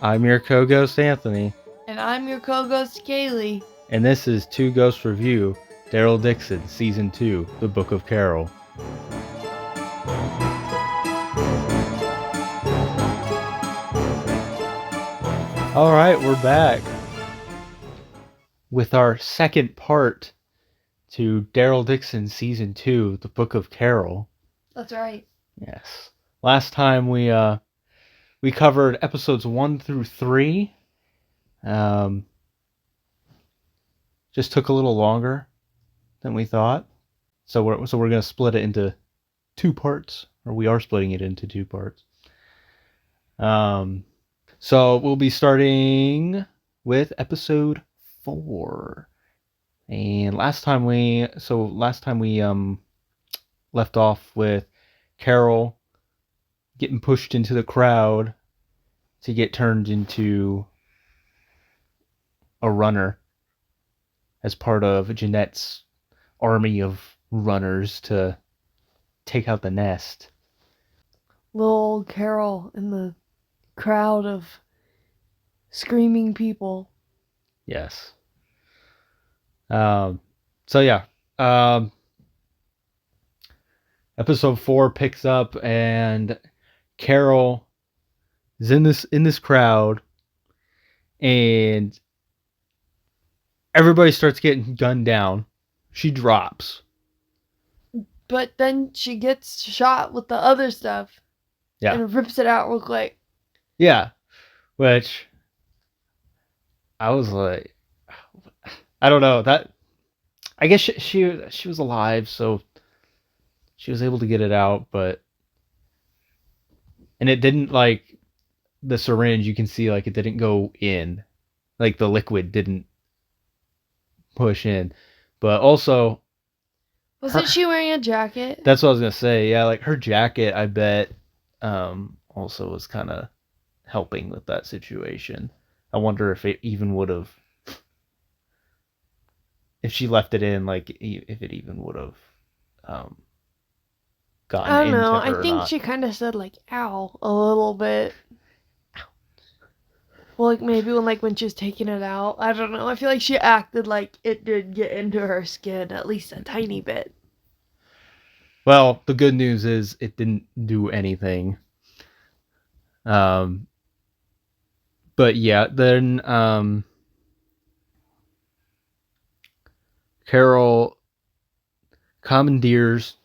I'm your co-ghost Anthony, And I'm your co-ghost Caylee. and this is Two Ghosts Review, Daryl Dixon, Season 2, The Book of Carol. Alright, we're back with our second part to Daryl Dixon Season 2, The Book of Carol. That's right. Yes. Last time we covered episodes 1 through 3. Just took a little longer than we thought. So we're going to split it into two parts, or we are splitting it into two parts. So we'll be starting with episode 4. And last time we left off with Carol getting pushed into the crowd to get turned into a runner as part of Jeanette's army of runners to take out the nest. Little Carol in the crowd of screaming people. Yes. So yeah. Episode 4 picks up and Carol is in this crowd and everybody starts getting gunned down. She drops. But then she gets shot with the other stuff. Yeah. And rips it out real quick. Yeah. Which I was like, I don't know. That I guess she was alive, so she was able to get it out, and it didn't, like, the syringe, you can see, like, it didn't go in. Like, the liquid didn't push in. But also... Wasn't she wearing a jacket? That's what I was going to say. Yeah, like, her jacket, I bet, also was kind of helping with that situation. I wonder if it even would have... If she left it in, like, if it even would have gotten I don't into know. her I think not. she kind of said, like, ow, a little bit. Well, like, maybe when she was taking it out. I don't know. I feel like she acted like it did get into her skin, at least a tiny bit. Well, the good news is it didn't do anything. But yeah, then Carol commandeers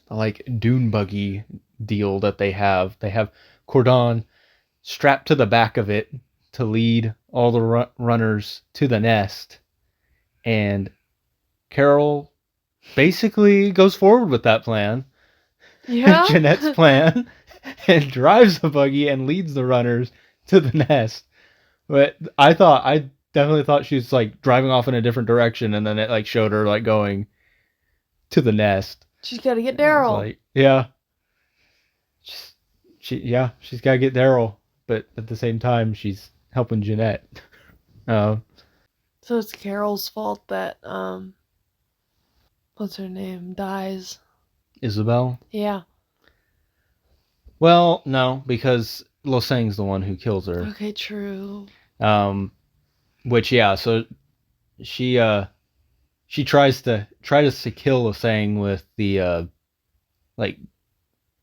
the, like, dune buggy deal that they have. They have Cordon strapped to the back of it to lead all the runners to the nest, and Carol basically goes forward with that plan. Yeah. Jeanette's plan, and drives the buggy and leads the runners to the nest. But I definitely thought she was, like, driving off in a different direction, and then it, like, showed her, like, going to the nest. She's got to get Daryl. Like, yeah. She's got to get Daryl, but at the same time, she's helping Jeanette. So it's Carol's fault that, what's her name, dies. Isabel? Yeah. Well, no, because Lo Sang's the one who kills her. Okay, true. Which, yeah, so she tries to kill Lo Sang with the like,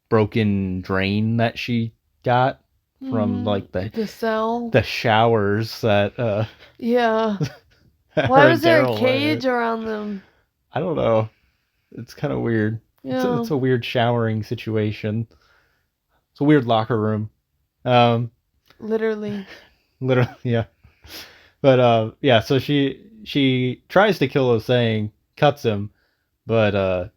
broken drain that she got from like the cell, the showers that yeah. Why was there a cage around them? I don't know. It's kind of weird. Yeah. It's a weird showering situation. It's a weird locker room. Literally, yeah. But yeah, so she tries to kill Lo Sang, cuts him, but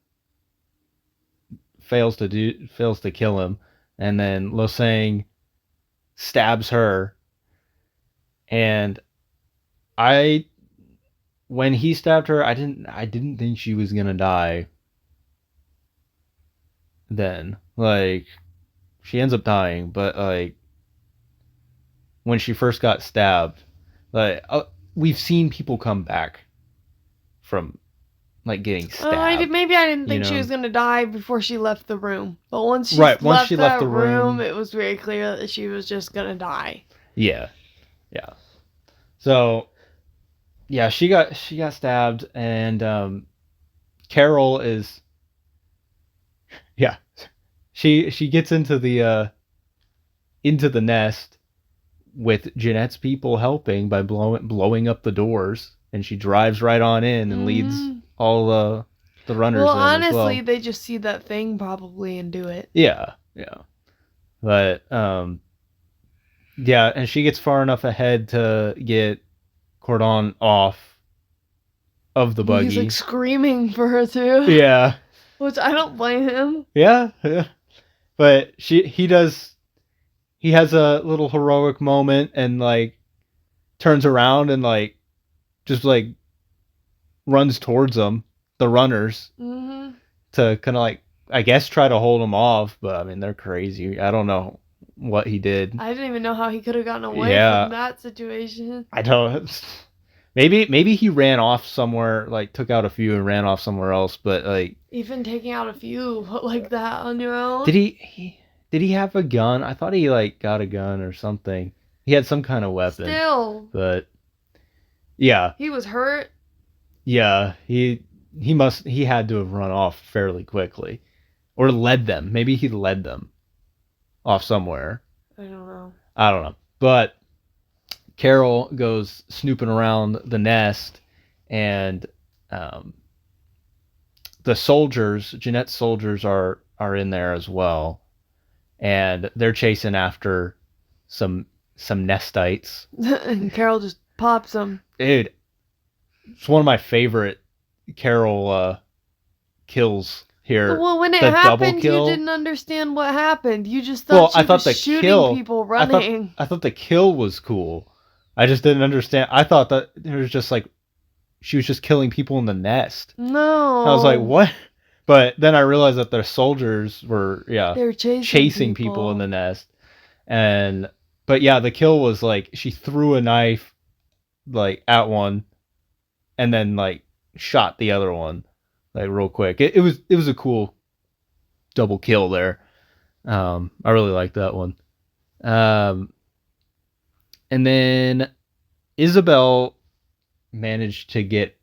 fails to kill him, and then Lo Sang stabs her. And when he stabbed her, I didn't think she was gonna die. Then, like, she ends up dying, but, like, when she first got stabbed, like, we've seen people come back from like getting stabbed. Maybe I didn't think you she know? was gonna die before she left the room. But once she Right, once left she that left the room, it was very clear that she was just gonna die. Yeah. So yeah, she got stabbed, and Carol is yeah. She gets into the nest with Jeanette's people helping by blowing up the doors, and she drives right on in and leads all the runners Well, in as honestly, well. they just see that thing probably and do it. Yeah. But yeah, and she gets far enough ahead to get Cordon off of the buggy. He's like screaming for her too. Yeah. Which I don't blame him. Yeah. But he has a little heroic moment and like turns around and like just like runs towards them, the runners, to kind of like, I guess, try to hold them off. But I mean, they're crazy. I don't know what he did. I didn't even know how he could have gotten away from that situation. I don't. Maybe he ran off somewhere, like took out a few and ran off somewhere else. But like, even taking out a few like that on your own. Did he have a gun? I thought he like got a gun or something. He had some kind of weapon. Still. But yeah. He was hurt. Yeah, he had to have run off fairly quickly, or led them. Maybe he led them off somewhere. I don't know. But Carol goes snooping around the nest, and the soldiers, Jeanette's soldiers, are in there as well, and they're chasing after some nestites. And Carol just pops them. Dude, it's one of my favorite Carol kills here. Well, when it happened, you didn't understand what happened. You just thought she was shooting people running. I thought the kill was cool. I just didn't understand. I thought that it was just like she was just killing people in the nest. No. I was like, what? But then I realized that the soldiers were, they were chasing people in the nest. But yeah, the kill was like she threw a knife like at one and then like shot the other one like real quick. It was a cool double kill there. I really liked that one. And then Isabel managed to get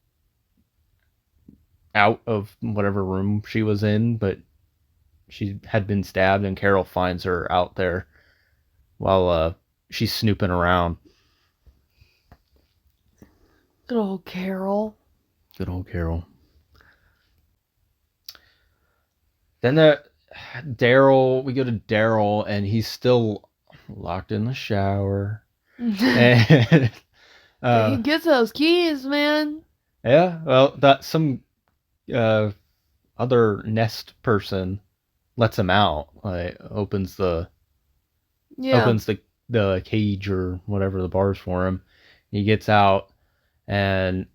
out of whatever room she was in, but she had been stabbed, and Carol finds her out there while she's snooping around. Good old Carol. Good old Carol. Then Daryl, we go to Daryl, and he's still locked in the shower. And he gets those keys, man. Yeah, well, that some other nest person lets him out. Like opens the cage or whatever the bars for him. He gets out, and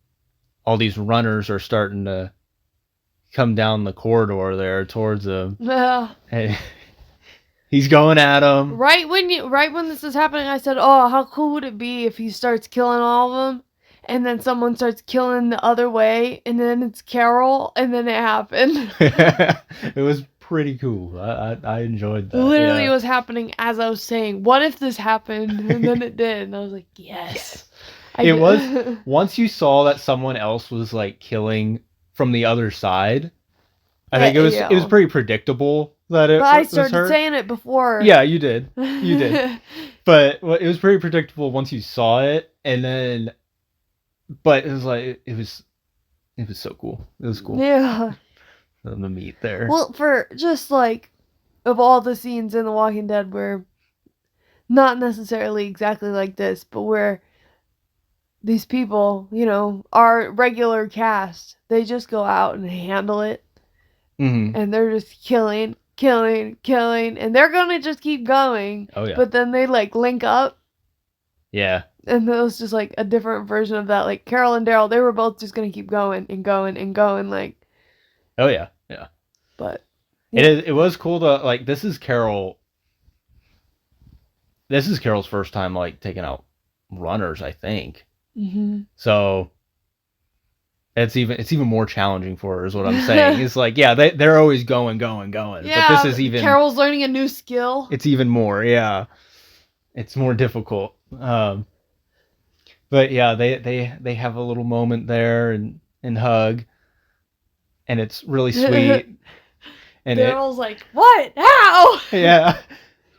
all these runners are starting to come down the corridor there towards him. Yeah. And he's going at him. Right when this is happening, I said, "Oh, how cool would it be if he starts killing all of them, and then someone starts killing the other way, and then it's Carol, and then it happened." It was pretty cool. I enjoyed that. Literally, it was happening as I was saying, "What if this happened?" And then it did, and I was like, "Yes." It was once you saw that someone else was like killing from the other side. I think it was pretty predictable that it. But I started saying it before. Yeah, you did. But it was pretty predictable once you saw it, and then. But it was like it was so cool. It was cool. Yeah. The meat there. Well, for just like of all the scenes in The Walking Dead where not necessarily exactly like this, but where these people, our regular cast, they just go out and handle it. Mm-hmm. And they're just killing, and they're gonna just keep going. Oh yeah. But then they like link up. Yeah. And it was just like a different version of that. Like Carol and Daryl, they were both just gonna keep going and going and going. Like. Oh yeah. But. Yeah. It was cool to like. This is Carol. This is Carol's first time like taking out runners, I think. Mm-hmm. So. it's even more challenging for her, is what I'm saying. It's like, yeah, they're always going. Yeah, But this is even... Carol's learning a new skill. It's even more, yeah. It's more difficult. But yeah, they have a little moment there and hug, and it's really sweet. And Daryl's like, what? How? yeah,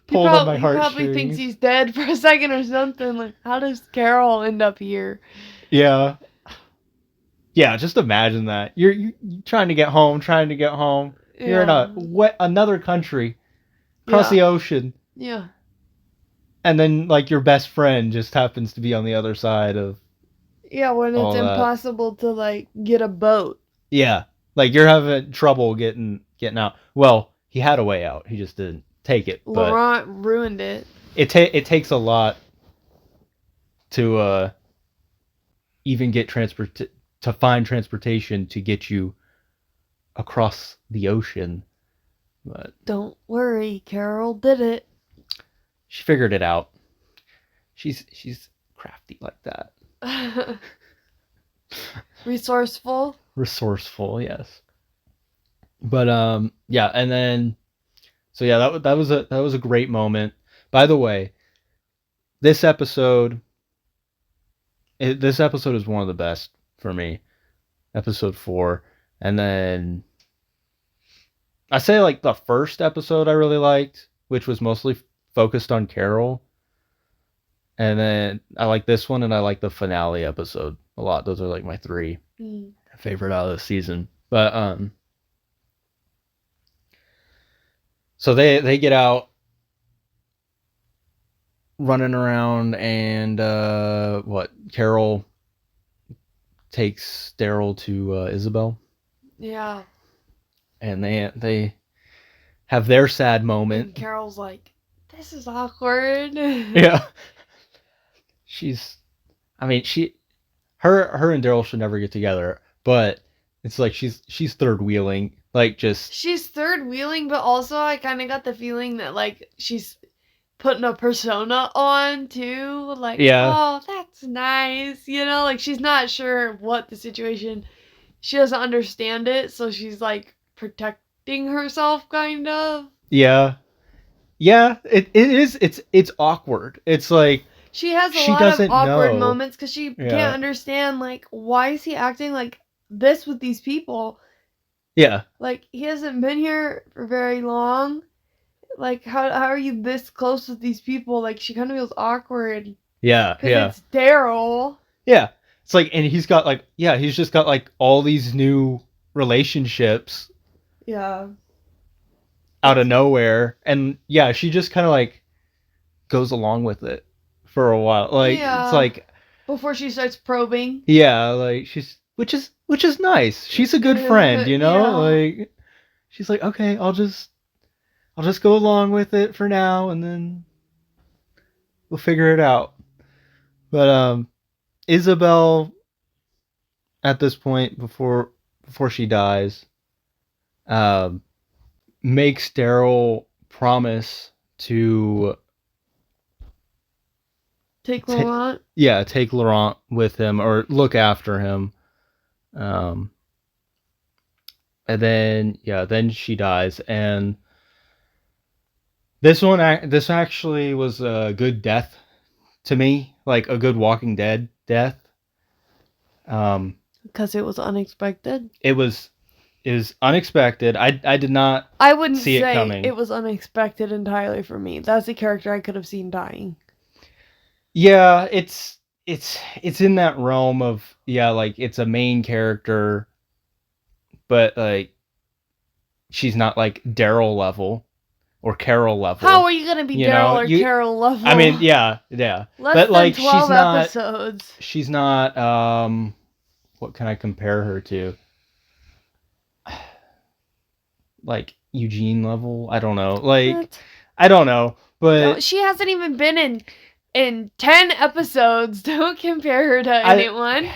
pulled on my He probably thinks heartstrings. he's dead for a second or something. Like, how does Carol end up here? Yeah. Yeah, just imagine that. You're trying to get home. You're in another country, across the ocean. Yeah. And then, like, your best friend just happens to be on the other side of... Yeah, when it's impossible to, like, get a boat. Yeah. Like, you're having trouble getting out. Well, he had a way out. He just didn't take it. But Laurent ruined it. It takes a lot to even get to find transportation to get you across the ocean. But don't worry, Carol did it. She figured it out. She's crafty like that. Resourceful, yes. But yeah, and then so yeah, that was a great moment. By the way, this episode is one of the best for me. Episode 4. And then I say, like, the first episode I really liked, which was mostly focused on Carol. And then I like this one, and I like the finale episode a lot. Those are, like, my 3 favorite out of the season. But so they get out running around, and Carol takes Daryl to Isabel. Yeah. And they have their sad moment. And Carol's like, this is awkward. Yeah. Her and Daryl should never get together, but it's like she's third wheeling, like, just... She's third wheeling, but also I kind of got the feeling that, like, she's putting a persona on too. Like, yeah. Oh, that's nice. You know, like, she's not sure what the situation. She doesn't understand it, so she's, like, protecting herself, kind of. Yeah. Yeah, it is. It's awkward. It's like... She has a lot of awkward moments because she can't understand, like, why is he acting like this with these people? Yeah. Like, he hasn't been here for very long. Like, how are you this close with these people? Like, she kind of feels awkward. Yeah, because it's Daryl. Yeah. It's like, and he's just got, like, all these new relationships. Yeah. Out of nowhere. And, yeah, she just kind of, like, goes along with it for a while. Like, It's like... Before she starts probing. Yeah, like, which is nice. She's a good friend, you know? Yeah. Like, she's like, okay, I'll just go along with it for now, and then we'll figure it out. But Isabel, at this point, before she dies, makes Daryl promise to take Laurent. Take Laurent with him, or look after him. And then she dies, and this actually was a good death to me, like a good Walking Dead death. Because it was unexpected. It was unexpected. I did not. I wouldn't see say it coming. It was unexpected entirely for me. That's a character I could have seen dying. Yeah, it's in that realm of, like, it's a main character, but, like, she's not, like, Daryl level or Carol level. How are you gonna be Daryl or Carol level? I mean, yeah. Less but, than like, 12 episodes. She's not. What can I compare her to? Like, Eugene level? I don't know. Like, what? I don't know, but no, she hasn't even been in 10 episodes. Don't compare her to anyone.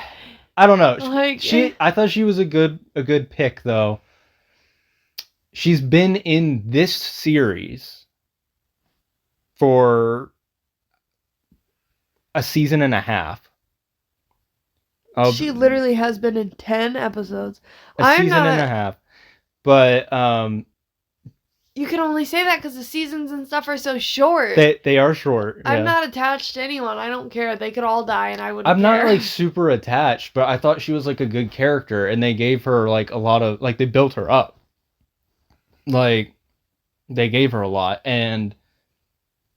I don't know. Like, I thought she was a good pick, though. She's been in this series for a season and a half. She literally has been in 10 episodes. A I'm season not and a half. But you can only say that because the seasons and stuff are so short. they are short. I'm Yeah. not attached to anyone. I don't care. They could all die and I wouldn't I'm care. not like super attached, but I thought she was like a good character, and they gave her like a lot of like they built her up. Like they gave her a lot, and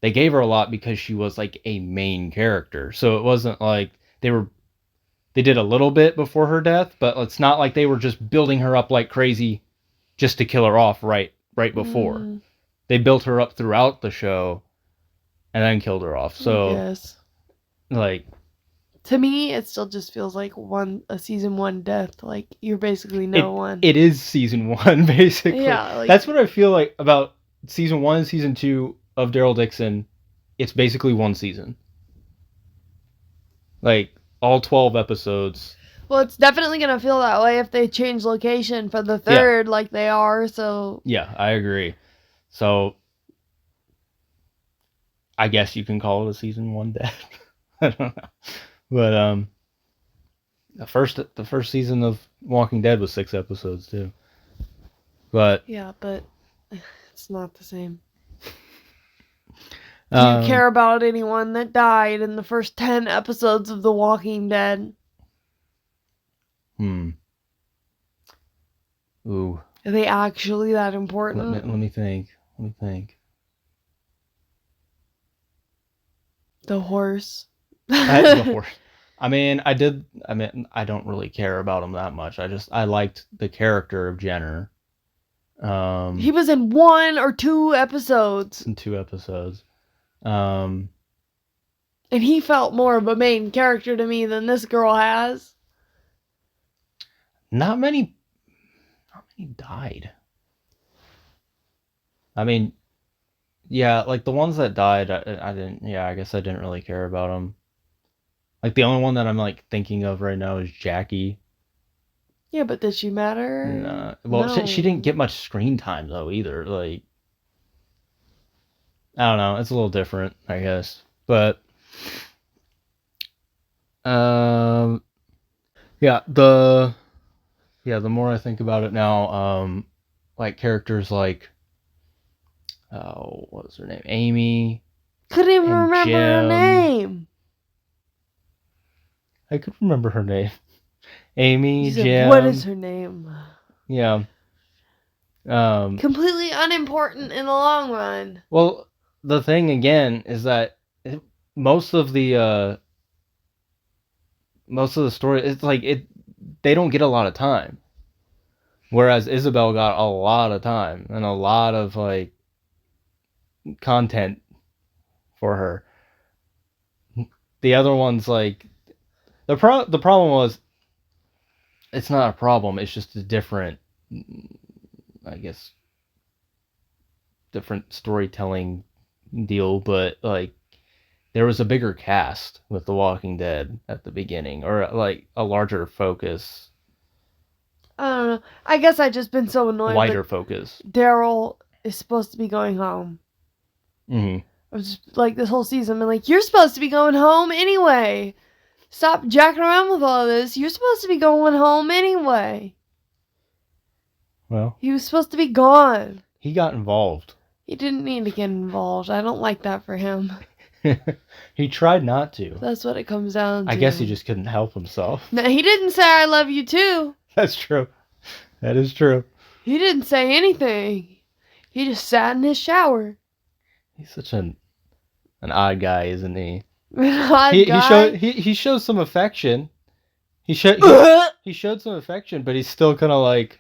they gave her a lot because she was like a main character. So it wasn't like they did a little bit before her death, but it's not like they were just building her up like crazy just to kill her off right before. They built her up throughout the show and then killed her off. So yes. like To me, it still just feels like a season 1 death. Like you're basically no one. It is season 1 basically. Yeah, like, that's what I feel like about season 1 and season 2 of Daryl Dixon. It's basically one season. Like all 12 episodes. Well, it's definitely gonna feel that way if they change location for the third, like they are. So yeah, I agree. So I guess you can call it a season 1 death. I don't know, but the first season of Walking Dead was 6 episodes too. But yeah, but it's not the same. Do you care about anyone that died in the first 10 episodes of The Walking Dead? Ooh. Are they actually that important? Let me think. The horse. The horse. I mean, I don't really care about him that much. I liked the character of Jenner. He was in 1 or 2 episodes. In 2 episodes. And he felt more of a main character to me than this girl has. Not many died. I mean, yeah, like the ones that died, I didn't. Yeah, I guess I didn't really care about them. Like the only one that I'm like thinking of right now is Jackie. Yeah, but did she matter? Well, no. she didn't get much screen time though either. Like, I don't know. It's a little different, I guess. But, yeah, the more I think about it now, like characters like, what was her name? Amy. Couldn't even remember her name. I could remember her name. Amy, Jim. What is her name? Yeah. Completely unimportant in the long run. Well, the thing again is that most of the story, it's like they don't get a lot of time. Whereas Isabel got a lot of time and a lot of like content for her. The other ones, like the problem was, it's not a problem. It's just a different, I guess, different storytelling deal. But like, there was a bigger cast with The Walking Dead at the beginning, or like a larger focus. I don't know. I guess I've just been so annoyed. Wider focus. Daryl is supposed to be going home. Mm-hmm. I was just like this whole season, I'm like, you're supposed to be going home anyway. Stop jacking around with all this. You're supposed to be going home anyway. Well, he was supposed to be gone. He got involved. He didn't need to get involved. I don't like that for him. He tried not to. That's what it comes down to. I guess he just couldn't help himself. No, he didn't say I love you too. That's true. That is true. He didn't say anything. He just sat in his shower. He's such an odd guy, isn't he? He shows some affection. He showed some affection, but he's still kind of like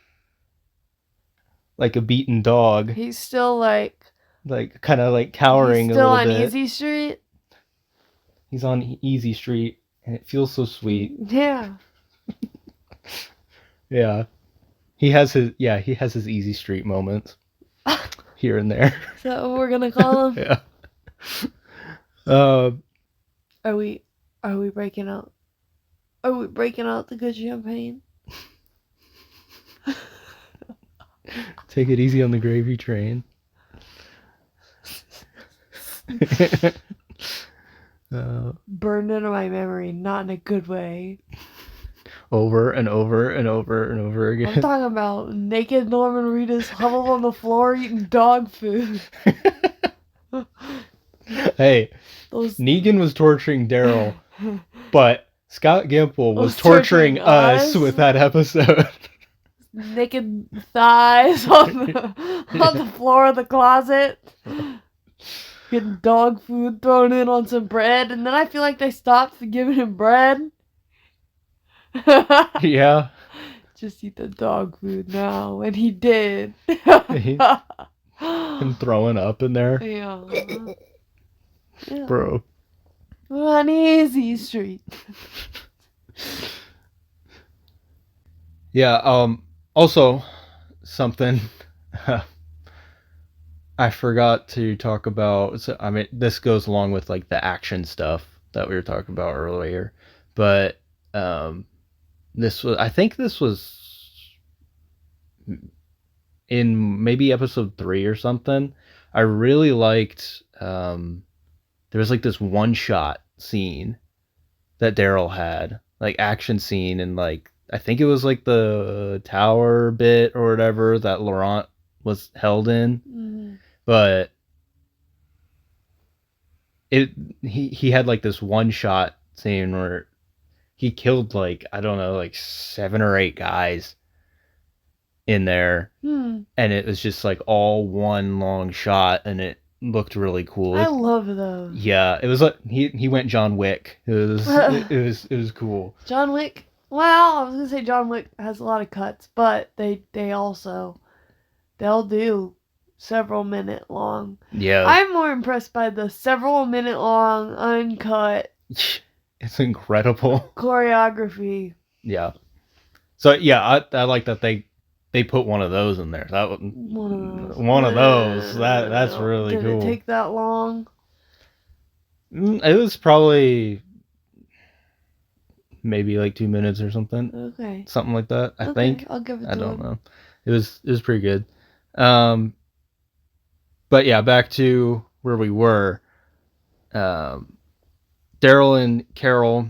a beaten dog. He's still like kind of like cowering a little bit. He's still on Easy Street. He's on Easy Street, and it feels so sweet. Yeah. Yeah. He has his Easy Street moments here and there. Is that what we're gonna call him? Yeah. Are we breaking out? Are we breaking out the good champagne? Take it easy on the gravy train. Burned into my memory, not in a good way. over and over and over and over I'm again. talking about naked Norman Reedus huddled on the floor eating dog food. Hey, Those Negan was torturing Daryl, but Scott Gimple was Was torturing torturing us us? with that episode. naked thighs on the floor of the closet. Getting dog food thrown in on some bread, and then I feel like they stopped giving him bread. Yeah. Just eat the dog food now, and he did. Him throwing up in there. Yeah. Yeah. Bro. On easy street. Yeah, also something I forgot to talk about. So, I mean, this goes along with like the action stuff that we were talking about earlier, but I think this was in maybe episode 3 or something. I really liked there was like this one shot scene that Daryl had, like action scene, and like I think it was like the tower bit or whatever that Laurent was held in. Mm. But he had like this one shot scene where he killed like, I don't know, like 7 or 8 guys in there, and it was just like all one long shot, and it looked really cool. I love those. Yeah, it was like he went John Wick. It was cool. John Wick. Well, I was gonna say John Wick has a lot of cuts, but they'll do several minute long. Yeah, I'm more impressed by the several minute long uncut it's incredible choreography. Yeah. So yeah, I like that they put one of those in there. That one of those. That's really Did cool. it take that long? It was probably maybe like 2 minutes or something. Okay. Something like that. I think. I'll give it to I don't him. know. It was pretty good. But yeah, back to where we were. Daryl and Carol,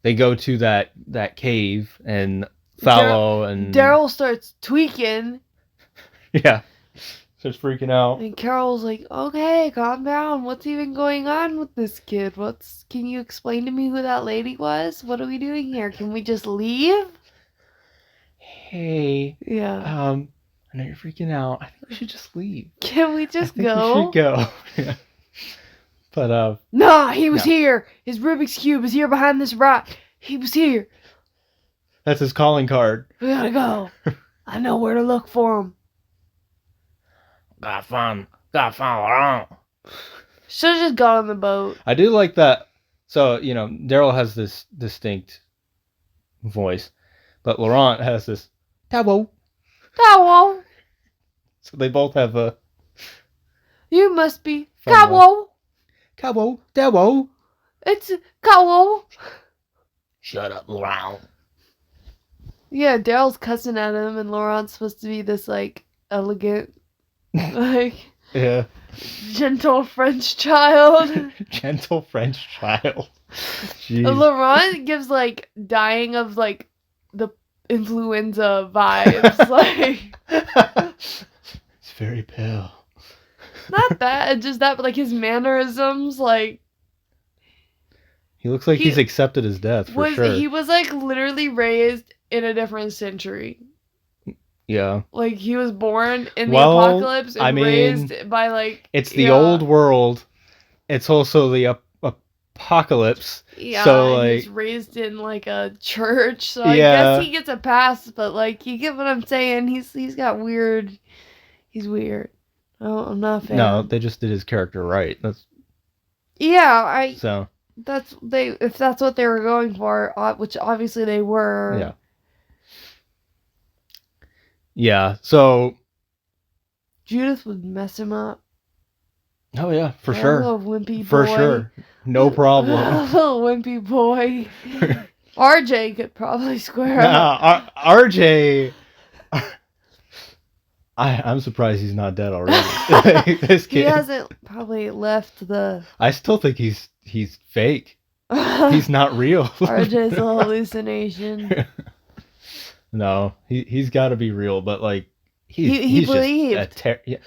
they go to that cave, and Daryl starts tweaking. Yeah. Starts freaking out. And Carol's like, okay, calm down. What's even going on with this kid? Can you explain to me who that lady was? What are we doing here? Can we just leave? Hey. Yeah. I know you're freaking out. I think we should just leave. Can we just We go? should go. Yeah. But Nah, he was here. His Rubik's Cube is here behind this rock. He was here. That's his calling card. We gotta go. I know where to look for him. Gotta find Laurent. Should've just got on the boat. I do like that. So, Daryl has this distinct voice, but Laurent has this tabo. Cowell. So they both have a You must be Fun Cowell. Cabo, Dabo. It's Cowell. Shut up, Laurent. Yeah, Daryl's cussing at him, and Laurent's supposed to be this, like, elegant, like, Yeah. gentle French child. Gentle French child. Jeez. Laurent gives, like, dying of, like, the influenza vibes. Like, It's very pale. not that, just that, but, like, his mannerisms, like, He looks like He- he's accepted his death for sure. he was, like, literally raised in a different century. Yeah. Like, he was born in the Well, apocalypse and I mean, raised by, like... It's the yeah. old world. It's also the apocalypse. Yeah, So, and like... he's raised in, like, a church, so I Yeah. guess he gets a pass, but, like, you get what I'm saying? He's got weird... He's weird. I'm not a fan. No, they just did his character right. Yeah, So... if that's what they were going for, which obviously they were. Yeah. Yeah, so... Judith would mess him up. Oh, yeah, for I sure. love Wimpy Boy. For sure. No problem. Little Wimpy Boy. RJ could probably square up. Nah, RJ... I'm surprised he's not dead already. This kid. He hasn't probably left the... I still think he's fake. He's not real. RJ's a hallucination. No, he's got to be real, but like He he's believed. just yeah,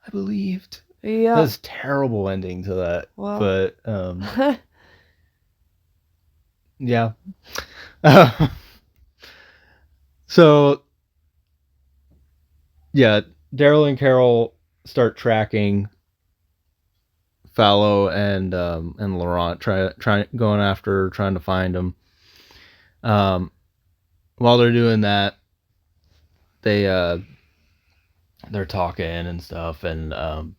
I believed. Yeah. That's a terrible ending to that. Well. But yeah. So yeah, Daryl and Carol start tracking Fallow and Laurent, trying to find him. While they're doing that, they're talking and stuff, and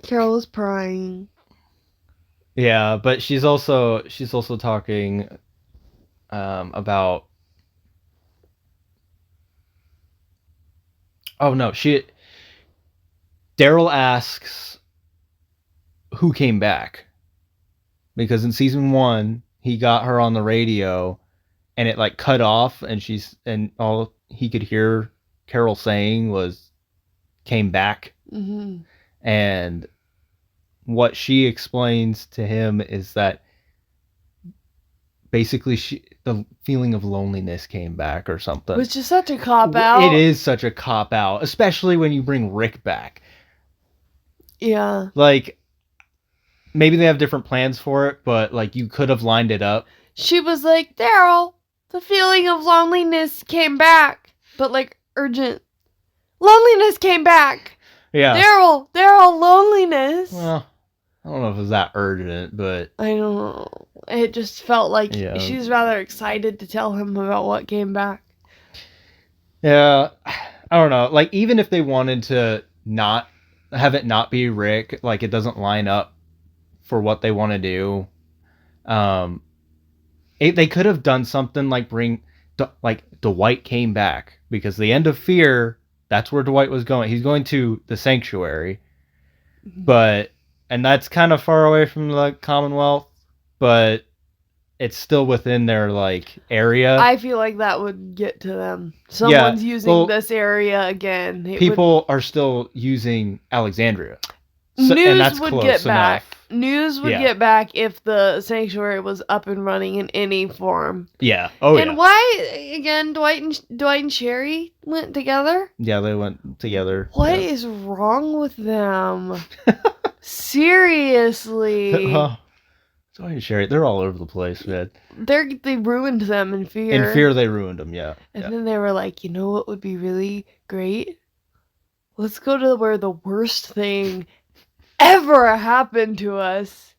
Carol is crying. yeah, but she's also talking about. Oh no, Daryl asks who came back, because in season 1 he got her on the radio and it like cut off, and all he could hear Carol saying was came back. Mm-hmm. And what she explains to him is that basically the feeling of loneliness came back or something. Which is such a cop-out. It is such a cop-out, especially when you bring Rick back. Yeah. Like, maybe they have different plans for it, but like you could have lined it up. She was like, Daryl, the feeling of loneliness came back. But like, urgent. Loneliness came back. Yeah. Daryl, loneliness. Well, I don't know if it was that urgent, but I don't know. It just felt like Yeah. she's rather excited to tell him about what came back. yeah, I don't know. Like, even if they wanted to not have it not be Rick, like it doesn't line up for what they want to do. They could have done something like like Dwight came back, because the end of Fear, that's where Dwight was going. He's going to the Sanctuary, and that's kind of far away from the Commonwealth, but it's still within their like area. I feel like that would get to them. Someone's using this area again. People are still using Alexandria. News would get back. News would get back if the Sanctuary was up and running in any form. Yeah. Oh, and why, again, Dwight and Sherry went together? Yeah, they went together. What is wrong with them? Seriously. Dwight and Sherry, they're all over the place, man. They ruined them in Fear. In Fear, they ruined them, yeah. And then they were like, you know what would be really great? Let's go to where the worst thing ever happened to us.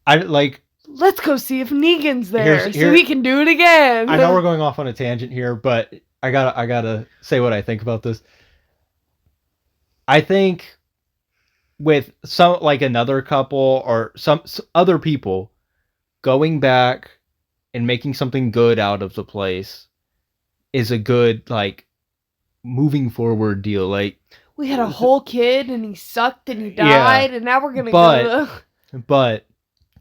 Let's go see if Negan's there so we can do it again. I know we're going off on a tangent here, but I gotta say what I think about this. I think with some, like, another couple or some other people going back and making something good out of the place is a good, like, moving forward deal. Like, we had a whole kid and he sucked and he died, and now we're gonna go. But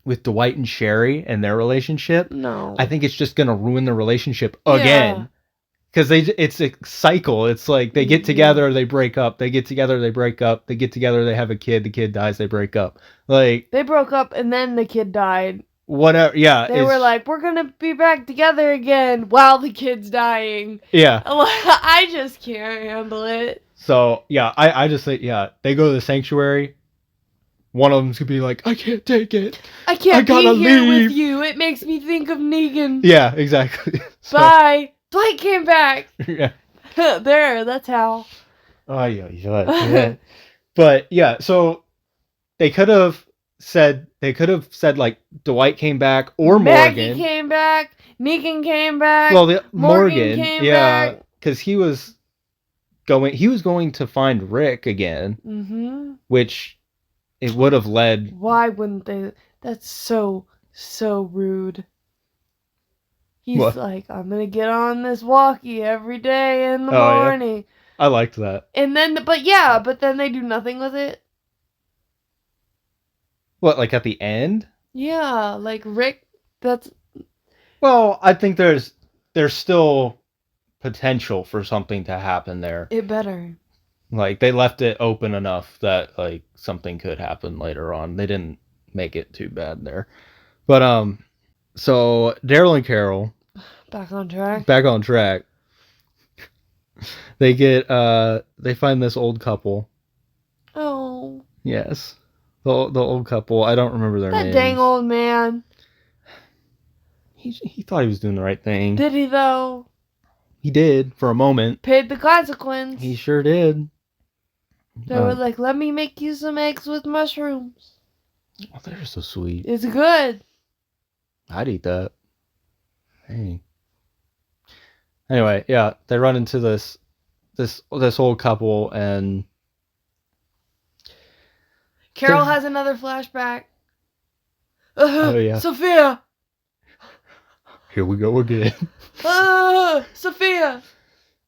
with Dwight and Sherry and their relationship, no, I think it's just gonna ruin the relationship again. Because it's a cycle. It's like they get together, they break up. They get together, they break up. They get together, they have a kid. The kid dies, they break up. Like, they broke up and then the kid died. Whatever. Yeah. They were like, we're gonna be back together again while the kid's dying. Yeah. I just can't handle it. So yeah, I just think, yeah, they go to the Sanctuary. One of them's gonna be like, I can't take it. I can't be here with you. It makes me think of Negan. Yeah, exactly. Bye. Dwight came back. Yeah. There, that's how. Oh, yeah. But yeah, so they could have said like Dwight came back or Maggie Morgan came back. Negan came back. Well, Morgan came back. because he was going to find Rick again, which it would have led. Why wouldn't they? That's so rude. He's like, I'm gonna get on this walkie every day in the morning. Yeah. I liked that. And then, but then they do nothing with it. What, like at the end? Yeah, like Rick. Well, I think there's still potential for something to happen there. It better. Like, they left it open enough that like something could happen later on. They didn't make it too bad there. But so Daryl and Carol Back on track. back on track. They find this old couple. Oh. Yes, the old couple. I don't remember their That names. dang old man. He thought he was doing the right thing. Did he though? He did for a moment. Paid the consequence. He sure did. They were like, let me make you some eggs with mushrooms. Oh, they're so sweet. It's good. I'd eat that. Hey. Anyway, yeah, they run into this old couple, and Carol has another flashback. Oh, yeah. Sophia. here we go again. Sophia.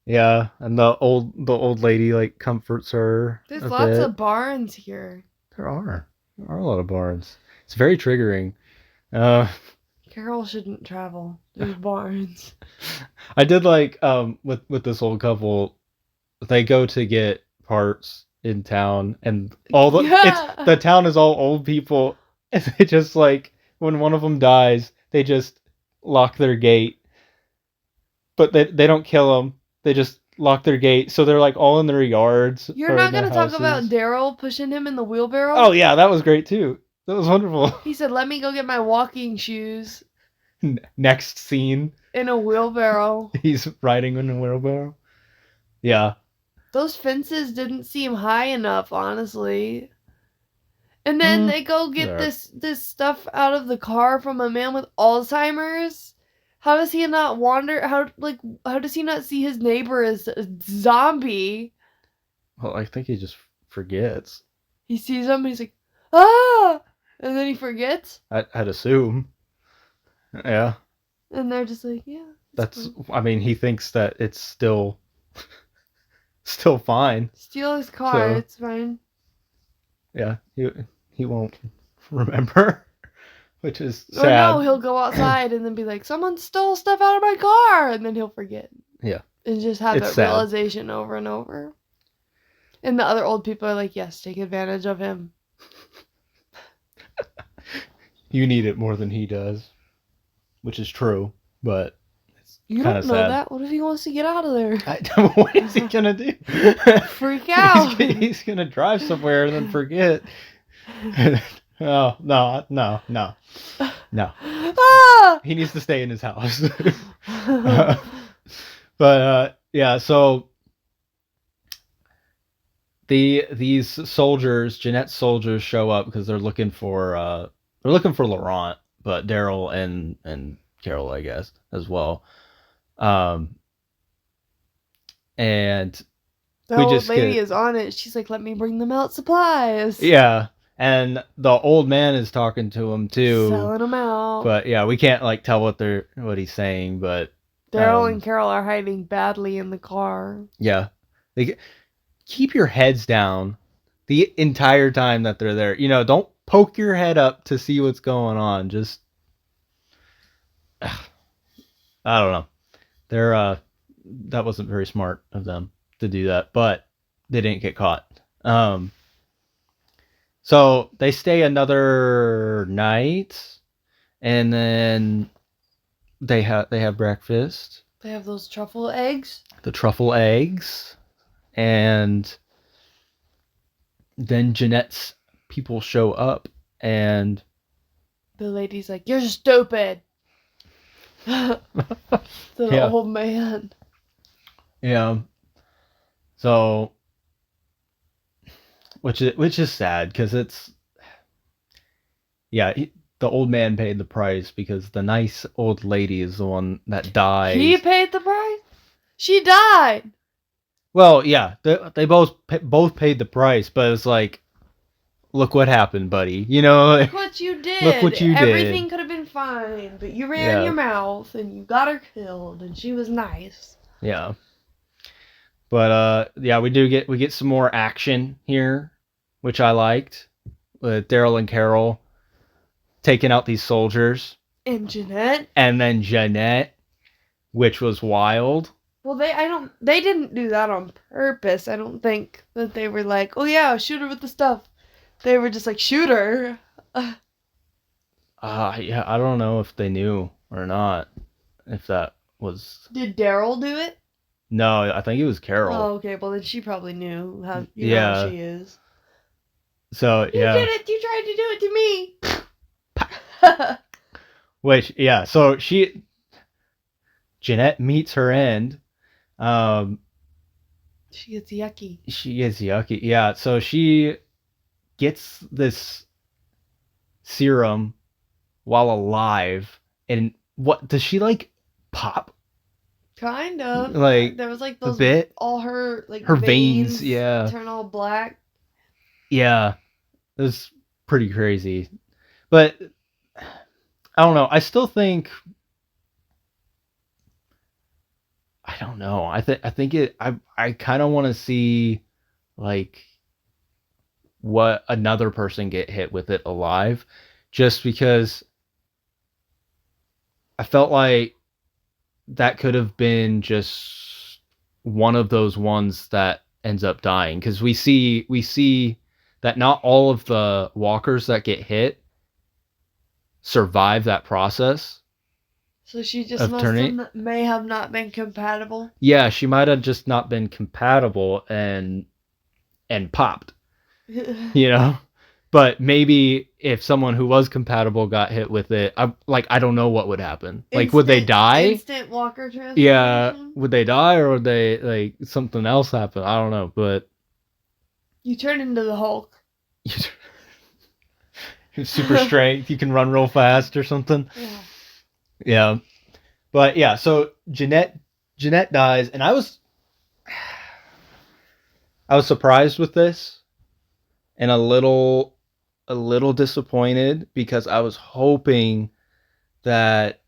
Yeah, and the old lady like comforts her. There's a lots bit. of barns here. There are a lot of barns. It's very triggering. Carol shouldn't travel. There's barns. I did like with this old couple, they go to get parts in town, and all the town is all old people, and they just like when one of them dies, they just lock their gate, but they don't kill them. They just lock their gate, so they're like all in their yards. You're or not in their gonna talk houses. about Daryl pushing him in the wheelbarrow? Oh yeah, that was great too. That was wonderful. He said, let me go get my walking shoes Next scene, in a wheelbarrow. he's riding in a wheelbarrow. Yeah. Those fences didn't seem high enough, honestly. And then they go get There. this stuff out of the car from a man with Alzheimer's. How does he not wander? How does he not see his neighbor as a zombie? Well, I think he just forgets. He sees him and he's like, ah! And then he forgets. I'd assume. Yeah. And they're just like, yeah. That's. fine. I mean, he thinks that it's still fine. Steal his car, So- it's fine. Yeah. He won't remember, which is Or sad. no, he'll go outside and then be like, someone stole stuff out of my car! And then he'll forget. Yeah. And just have It's that sad. realization over and over. And the other old people are like, yes, take advantage of him. You need it more than he does, which is true, but it's You kind don't of know sad. that. What if he wants to get out of there? What is he gonna do? Freak out. He's gonna drive somewhere and then forget. Oh, no. Ah! He needs to stay in his house. But yeah, so these soldiers, Jeanette's soldiers, show up because they're looking for Laurent, but Daryl and Carol, I guess, as well. And The we old just lady get- is on it. She's like, let me bring them out supplies. yeah, and the old man is talking to him too. Selling them out. But yeah, we can't like tell what he's saying, but Daryl and Carol are hiding badly in the car. yeah, keep your heads down the entire time that they're there. You know, don't poke your head up to see what's going on. Just I don't know. That wasn't very smart of them to do that, but they didn't get caught. So they stay another night, and then they have breakfast, They have those truffle eggs. the truffle eggs, and then Jeanette's people show up, and The lady's like, you're stupid. To the Yeah. old man. yeah, so which is sad because it's the old man paid the price because the nice old lady is the one that dies. He paid the price? She died. Well, yeah, they both paid the price, but it's like, look what happened, buddy. You know, Look what you did. Look what you did. Everything could have been fine, but you ran Yeah. your mouth and you got her killed, and she was nice. yeah. But yeah, we get some more action here, which I liked, with Daryl and Carol taking out these soldiers, And Jeanette. and then Jeanette, which was wild. Well, they didn't do that on purpose. I don't think that they were like, oh yeah, shoot her with the stuff. They were just like, shoot her. Yeah, I don't know if they knew or not. If that was Did Daryl do it? no, I think it was Carol. Oh, okay. Well, then she probably knew how you know how Yeah. she is. So You yeah. did it! You tried to do it to me! Which yeah. So Jeanette meets her end. Um, She gets yucky. she gets yucky. Yeah. So she gets this serum while alive, and what does she like pop Kind of. like There was like a those bit? all her like Her veins, yeah, turn all black. yeah. It was pretty crazy, but I don't know. I still think I don't know. I think it. I kind of want to see like what another person get hit with it alive, just because I felt like that could have been just one of those ones that ends up dying because we see that not all of the walkers that get hit survive that process So she just of turning. may have not been compatible. Yeah, she might have just not been compatible and popped, you know. But maybe if someone who was compatible got hit with it, I don't know what would happen. Like, would they die? Instant walker transformation? Yeah, would they die or would they like something else happen? I don't know, but You turn into the Hulk. super strength, you can run real fast or something. Yeah. Yeah, but yeah, so Jeanette dies, and I was surprised with this and a little disappointed because I was hoping that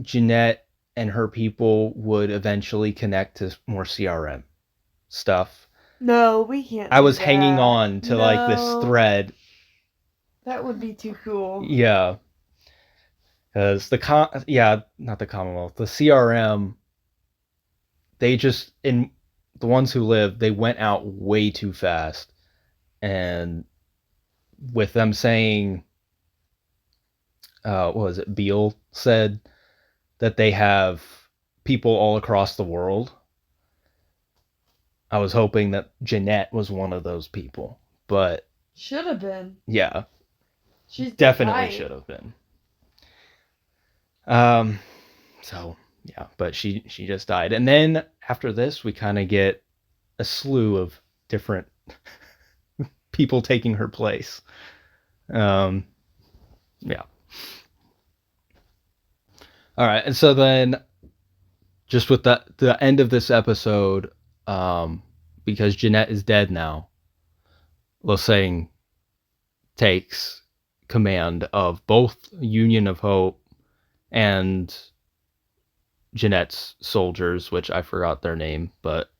Jeanette and her people would eventually connect to more CRM stuff. No, we can't. I do was that. hanging on to like this No. thread. That would be too cool. Yeah, because not the Commonwealth, the CRM, they just in the ones who live, they went out way too fast, and with them saying, what was it? Beale said that they have people all across the world. I was hoping that Jeanette was one of those people, but Should have been. yeah, She's definitely right. should have been. So yeah, but she just died, and then after this, we kind of get a slew of different people taking her place. Yeah. All right, and so then, just with the end of this episode, because Jeanette is dead now, Losang takes command of both Union of Hope and Jeanette's soldiers, which I forgot their name, but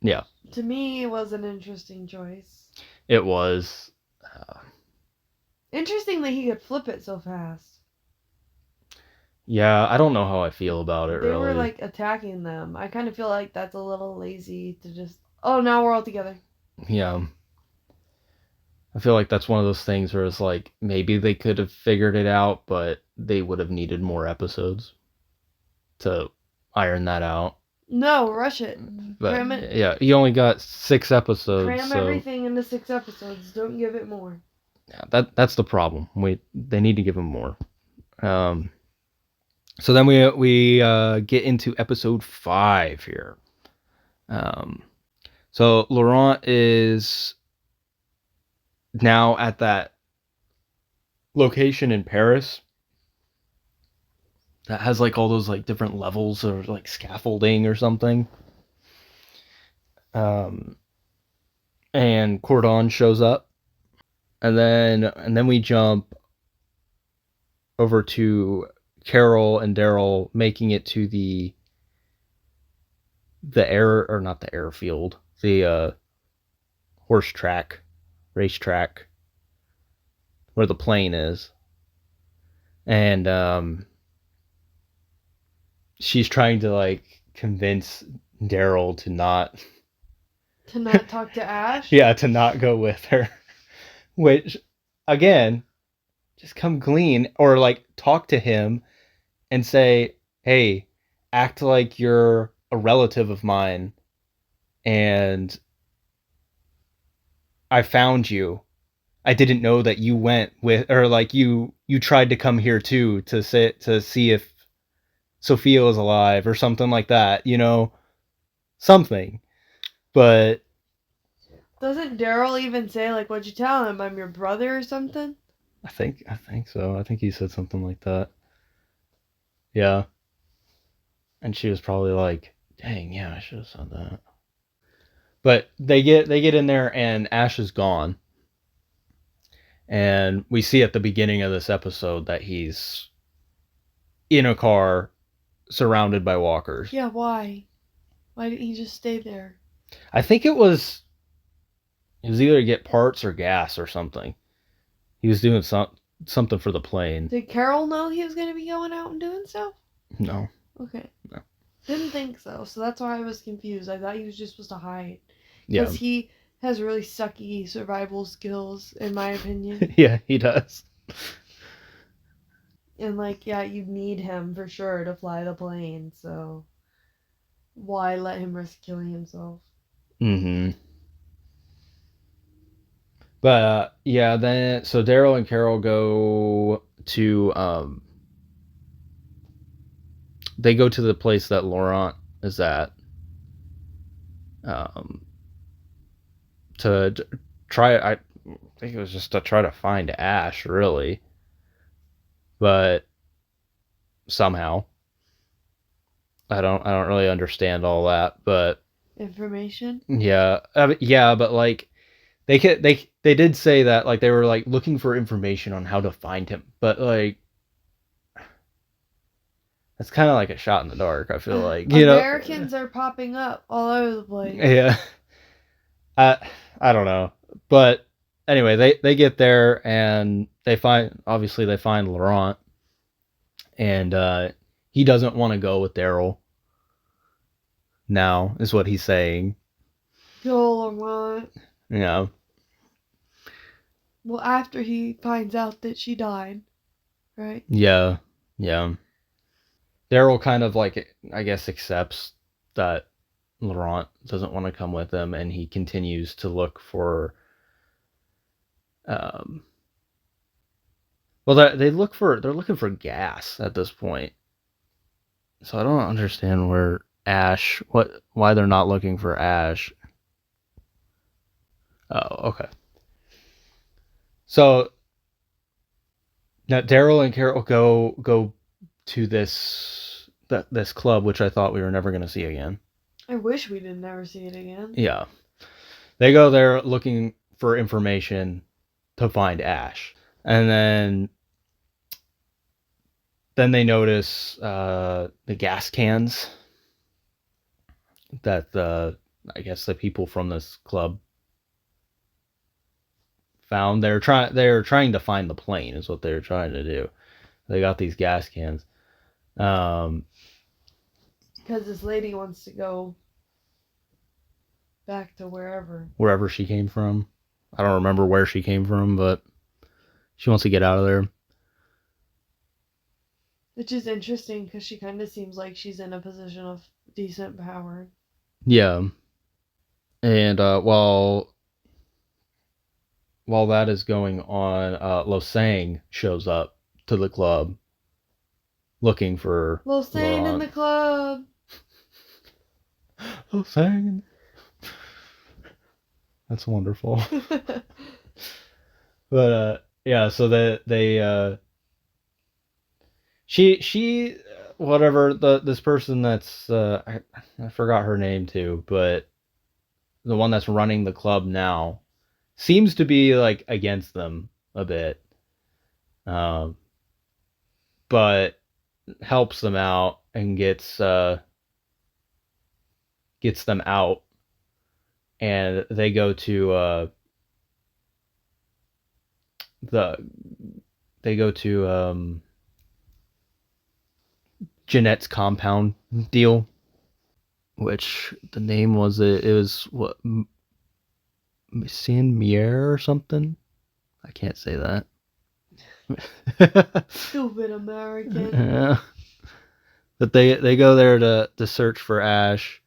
yeah. To me, it was an interesting choice. It was. Interesting that he could flip it so fast. Yeah, I don't know how I feel about it, They really. were like attacking them. I kind of feel like that's a little lazy to just, oh, now we're all together. Yeah. I feel like that's one of those things where it's like maybe they could have figured it out, but they would have needed more episodes to iron that out. No, rush it. But Cram it. yeah, you only got 6 episodes. Cram so everything into 6 episodes. Don't give it more. yeah, that's the problem. They need to give them more. So then we get into episode 5 here. So Laurent is now at that location in Paris that has like all those like different levels of like scaffolding or something. And Cordon shows up, and then we jump over to Carol and Daryl making it to the air, or not the airfield, the racetrack where the plane is, and she's trying to like convince Daryl to not talk to Ash? yeah, to not go with her, which again, just come clean, or like talk to him and say, hey, act like you're a relative of mine and I found you. I didn't know that you went with, or like you tried to come here too to see if Sophia was alive or something like that, something. But Doesn't Daryl even say, like, what'd you tell him? I'm your brother or something? I think so. I think he said something like that. Yeah. And she was probably like, dang, yeah, I should have said that. But they get in there and Ash is gone. And we see at the beginning of this episode that he's in a car surrounded by walkers. Yeah, why? Why didn't he just stay there? I think it was either to get parts or gas or something. He was doing something for the plane. Did Carol know he was going to be going out and doing stuff? No. Okay. No. Didn't think so. So that's why I was confused. I thought he was just supposed to hide. Yeah. Because he has really sucky survival skills, in my opinion. Yeah, he does. And, like, yeah, you need him for sure to fly the plane, so why let him risk killing himself? Mm-hmm. But yeah, then so Daryl and Carol go to they go to the place that Laurent is at um to try. I think it was just to try to find Ash, really, but somehow I don't really understand all that, but Information? yeah, yeah, but like they did say that like they were like looking for information on how to find him, but like that's kind of like a shot in the dark. I feel like Americans are popping up all over the place. Yeah, I don't know, but anyway, they get there and they find Laurent, and he doesn't want to go with Daryl. Now is what he's saying. Joel or what? Yeah. Well, after he finds out that she died, right? Yeah. Yeah. Daryl kind of like, I guess, accepts that Laurent doesn't want to come with him, and he continues to look for. Um, well, they're looking for gas at this point, so I don't understand why they're not looking for Ash. Oh, okay. So now Daryl and Carol go to this club, which I thought we were never going to see again. I wish we didn't ever see it again. Yeah. They go there looking for information to find Ash. And then they notice the gas cans that I guess the people from this club found. They're trying to find the plane is what they're trying to do. They got these gas cans. Because this lady wants to go back to Wherever she came from. I don't remember where she came from, but she wants to get out of there. Which is interesting because she kind of seems like she's in a position of decent power. Yeah. And while that is going on, Losang shows up to the club looking for Losane in the club. Losang. That's wonderful. But yeah, so they she whatever this person that's I forgot her name too, but the one that's running the club now seems to be like against them a bit, but helps them out and gets them out, and they go to Jeanette's compound deal, which the name was it was what Saint Mier or something. I can't say that. Stupid American. Yeah. But they go there to search for Ash,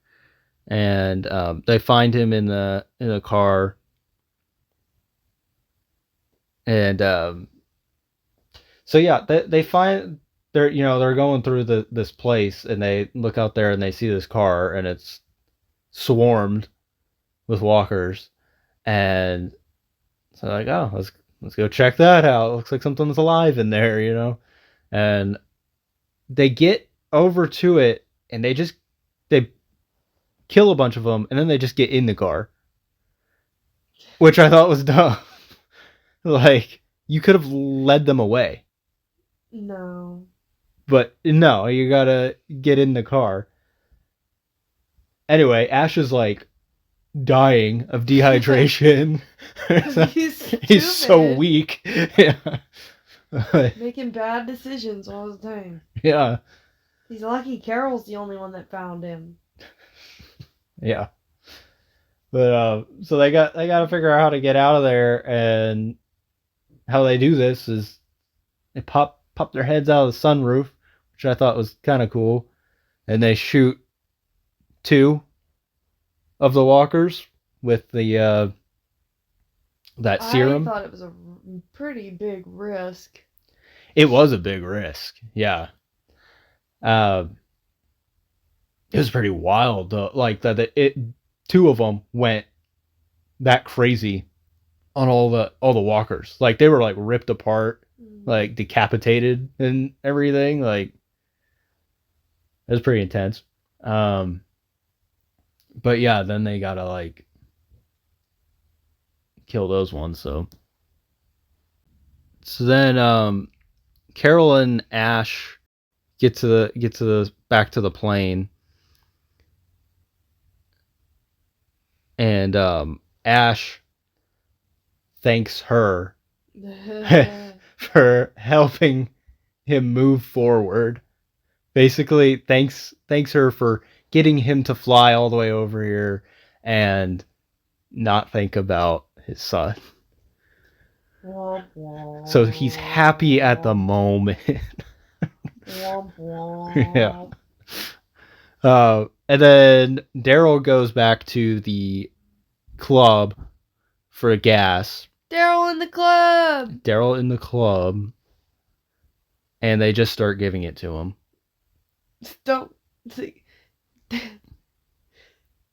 and they find him in the car, and so yeah, they find they're going through this place, and they look out there and they see this car, and it's swarmed with walkers, and so like, oh, let's go check that out. It looks like something's alive in there, and they get over to it, and they kill a bunch of them, and then they just get in the car, which I thought was dumb. Like, you could have led them away, No. but no, you gotta get in the car. Anyway, Ash is like dying of dehydration. He's so stupid. weak. Yeah. Making bad decisions all the time. Yeah. He's lucky Carol's the only one that found him. Yeah. But so they got to figure out how to get out of there, and how they do this is they pop their heads out of the sunroof, which I thought was kind of cool, and they shoot 2 of the walkers with the that serum. I thought it was a pretty big risk. It was a big risk. Yeah. It was pretty wild though. Like that 2 of them went that crazy on all the walkers. Like they were like ripped apart, like decapitated and everything. Like it was pretty intense. But yeah, then they gotta like kill those ones. So then Carol and Ash get to the back to the plane, and Ash thanks her for helping him move forward. Basically, thanks her for getting him to fly all the way over here and not think about his son. So he's happy at the moment. Yeah. And then Daryl goes back to the club for gas. Daryl in the club. And they just start giving it to him. Don't see.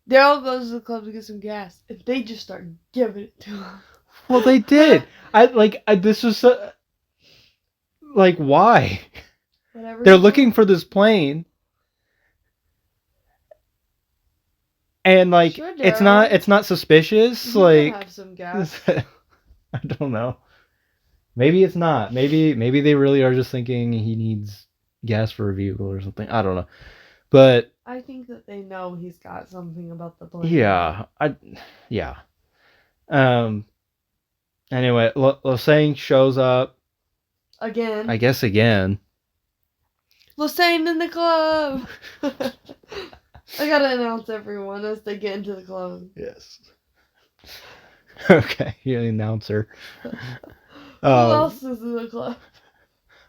Daryl goes to the club to get some gas, and they just start giving it to him. Well, they did. This was like, why? Whatever. They're looking for this plane, and like, Sure, it's Daryl. not suspicious. You Like, can have some gas. I don't know. Maybe it's not. Maybe they really are just thinking he needs gas for a vehicle or something. I don't know. But I think that they know he's got something about the plane. Yeah. Anyway, Losang shows up Again. I guess again. Losang in the club. I gotta announce everyone as they get into the club. Yes. Okay, you're the announcer. Who else is in the club?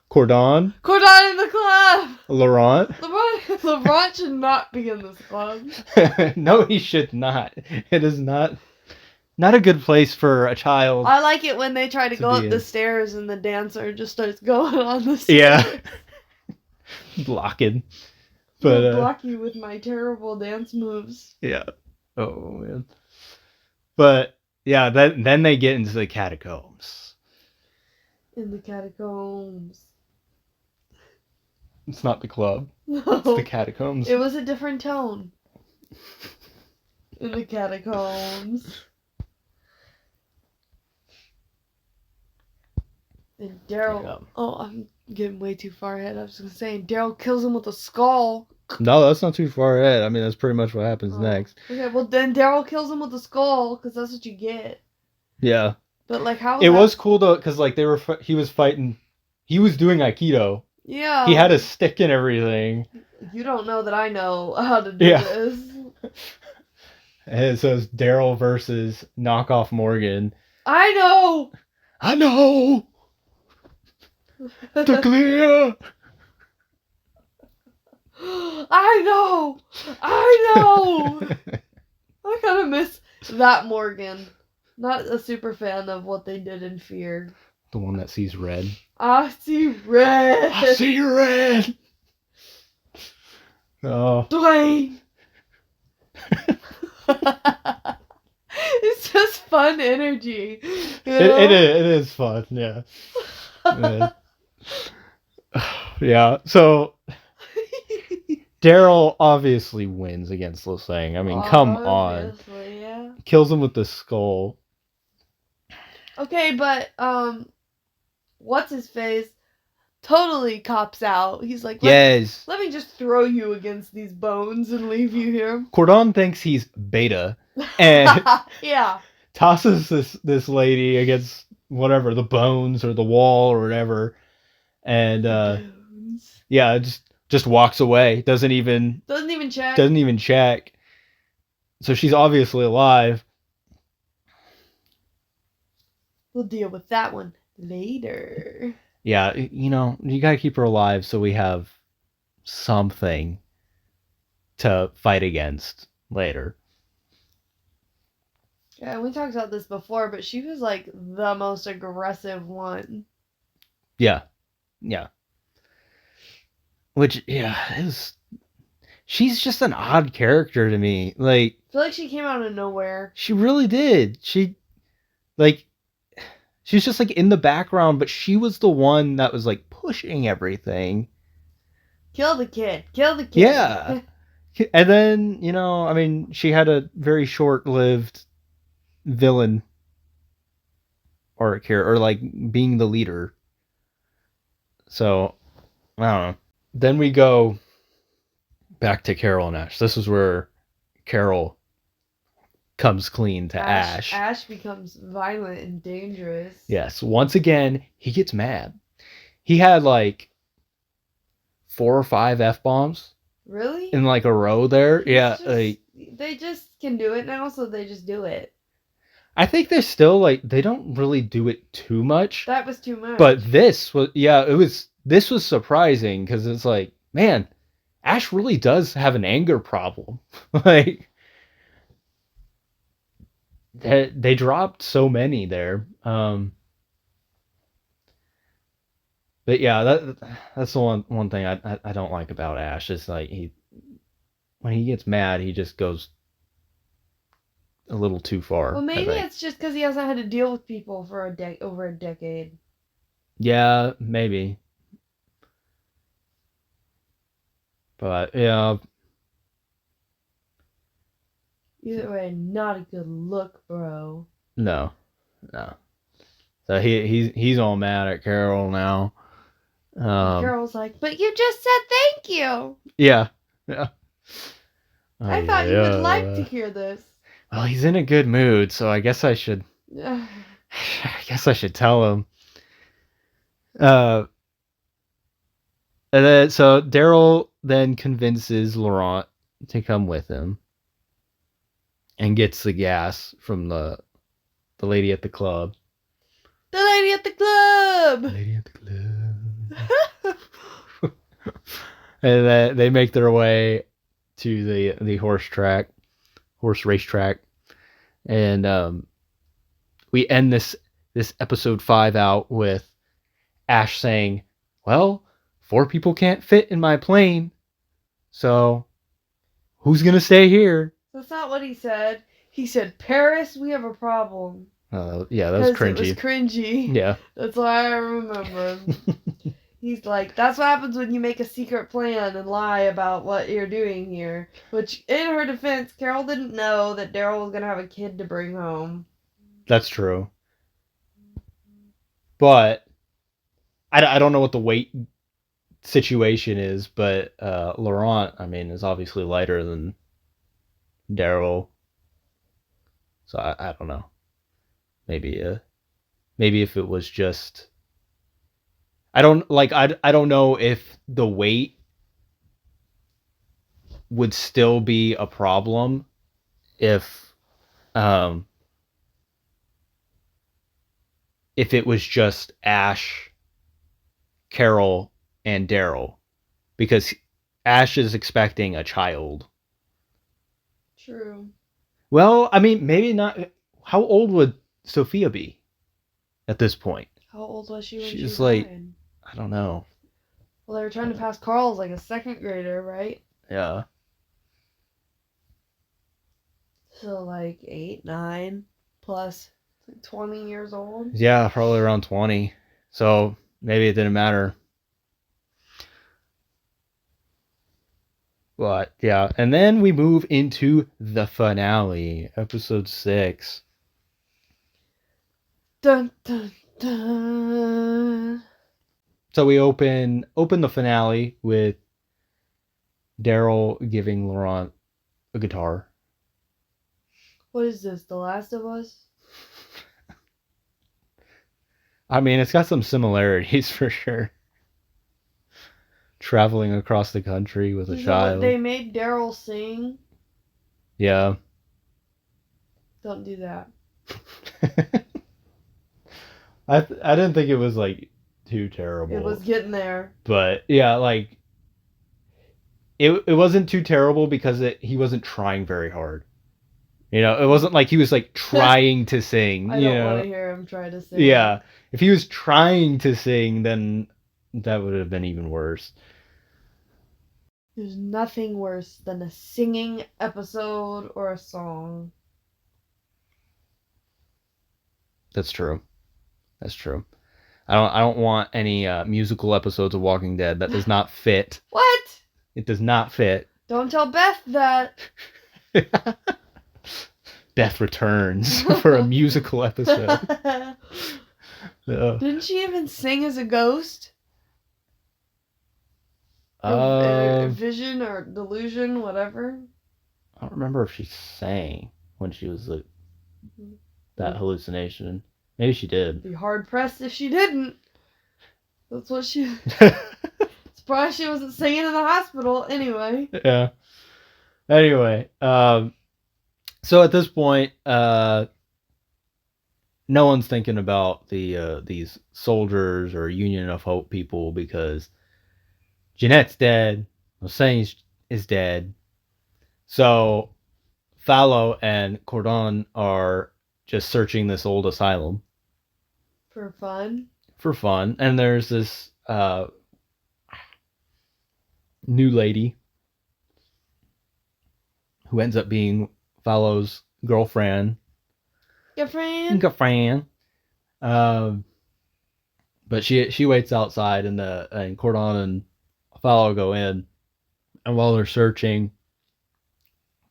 Cordon in the club. Laurent. Laurent should not be in this club. No, he should not. It is not a good place for a child. I like it when they try to go up the stairs and the dancer just starts going on the stairs. Yeah. Blocking. But I'll block you with my terrible dance moves. Yeah. Oh man. But yeah, then they get into the catacombs. In the catacombs. It's not the club. No. It's the catacombs. It was a different tone. In the catacombs. And Daryl. Oh, I'm getting way too far ahead. I was going to say, Daryl kills him with a skull. No, that's not too far ahead. I mean, that's pretty much what happens next. Okay, well then Daryl kills him with a skull because that's what you get. Yeah. But like, how? It was cool though, because like he was fighting. He was doing Aikido. Yeah. He had a stick and everything. You don't know that I know how to do this. And so it's Daryl versus knockoff Morgan. I know. To clear. I know. I kind of miss that Morgan. Not a super fan of what they did in Fear. The one that sees red. I see red. I see red. Oh. Dwayne. It's just fun energy. It is fun, yeah. Yeah, so Daryl obviously wins against Losang. I mean, come on. Yeah. Kills him with the skull. Okay, but what's his face totally cops out. He's like, Yes. let me just throw you against these bones and leave you here. Cordon thinks he's Beta and yeah. tosses this lady against whatever, the bones or the wall or whatever. And yeah, just walks away. Doesn't even check. So she's obviously alive. We'll deal with that one later. Yeah, you gotta keep her alive so we have something to fight against later. Yeah, we talked about this before, but she was like the most aggressive one. Yeah. Which, she's just an odd character to me. Like, I feel like she came out of nowhere. She really did. She was just like in the background, but she was the one that was like pushing everything. Kill the kid. Yeah. And then, I mean, she had a very short-lived villain arc here, or like being the leader. So, I don't know. Then we go back to Carol and Ash. This is where Carol comes clean to Ash. Ash becomes violent and dangerous. Yes. Once again, he gets mad. He had like 4 or 5 F-bombs. Really? In like a row there. Yeah. They just can do it now, so they just do it. I think they're still like, they don't really do it too much. That was too much. But this was surprising because it's like, man, Ash really does have an anger problem. Like, they dropped so many there. But yeah, that's the one thing I don't like about Ash is like when he gets mad, he just goes a little too far. Well, maybe it's just because he hasn't had to deal with people for over a decade. Yeah, maybe. But yeah. Either way, not a good look, bro. No. So he's all mad at Carol now. Carol's like, but you just said thank you. Yeah. I thought you would like to hear this. Well, he's in a good mood, so I guess I should. I guess I should tell him. And then so Daryl then convinces Laurent to come with him, and gets the gas from the lady at the club. The lady at the club. Lady at the club. And then they make their way to the horse racetrack, and we end this episode 5 out with Ash saying, "Well, 4 people can't fit in my plane, so who's gonna stay here?" That's not what he said. He said, "Paris, we have a problem." Yeah, that was cringy. It was cringy. Yeah. That's why I remember. He's like, that's what happens when you make a secret plan and lie about what you're doing here. Which, in her defense, Carol didn't know that Daryl was going to have a kid to bring home. That's true. But I don't know what the weight situation is, but Laurent, I mean, is obviously lighter than Daryl. So I don't know. Maybe if it was just, I don't know if the weight would still be a problem if it was just Ash Carol and Daryl, because Ash is expecting a child. True. Well, I mean, maybe not. How old would Sophia be at this point? How old was she when she She's died? like, I don't know. Well, they were trying to pass Carl as like a second grader, right? Yeah. So like 8, 9, plus 20 years old. Yeah, probably around 20. So maybe it didn't matter. But yeah, and then we move into the finale, episode 6. Dun dun dun. So we open the finale with Daryl giving Laurent a guitar. What is this? The Last of Us? I mean, it's got some similarities for sure. Traveling across the country with a Is it child. what they made Daryl sing? Yeah. Don't do that. I didn't think it was like too terrible. It was getting there. But yeah, like it wasn't too terrible because he wasn't trying very hard. You know, it wasn't like he was like trying to sing. I don't want to hear him try to sing. Yeah. If he was trying to sing, then that would have been even worse. There's nothing worse than a singing episode or a song. That's true. That's true. I don't want any musical episodes of Walking Dead. That does not fit. What? It does not fit. Don't tell Beth that. Beth returns for a musical episode. Didn't she even sing as a ghost? Vision or delusion, whatever. I don't remember if she sang when she was that hallucination. Maybe she did. Be hard pressed if she didn't. That's what she. Surprised she wasn't singing in the hospital. Anyway. Yeah. Anyway, so at this point, no one's thinking about these soldiers or Union of Hope people because Jeanette's dead. Hossein is dead. So Fallow and Cordon are just searching this old asylum. For fun? For fun. And there's this new lady who ends up being Fallow's girlfriend. Girlfriend. But she waits outside and Cordon and Fallow go in. And while they're searching,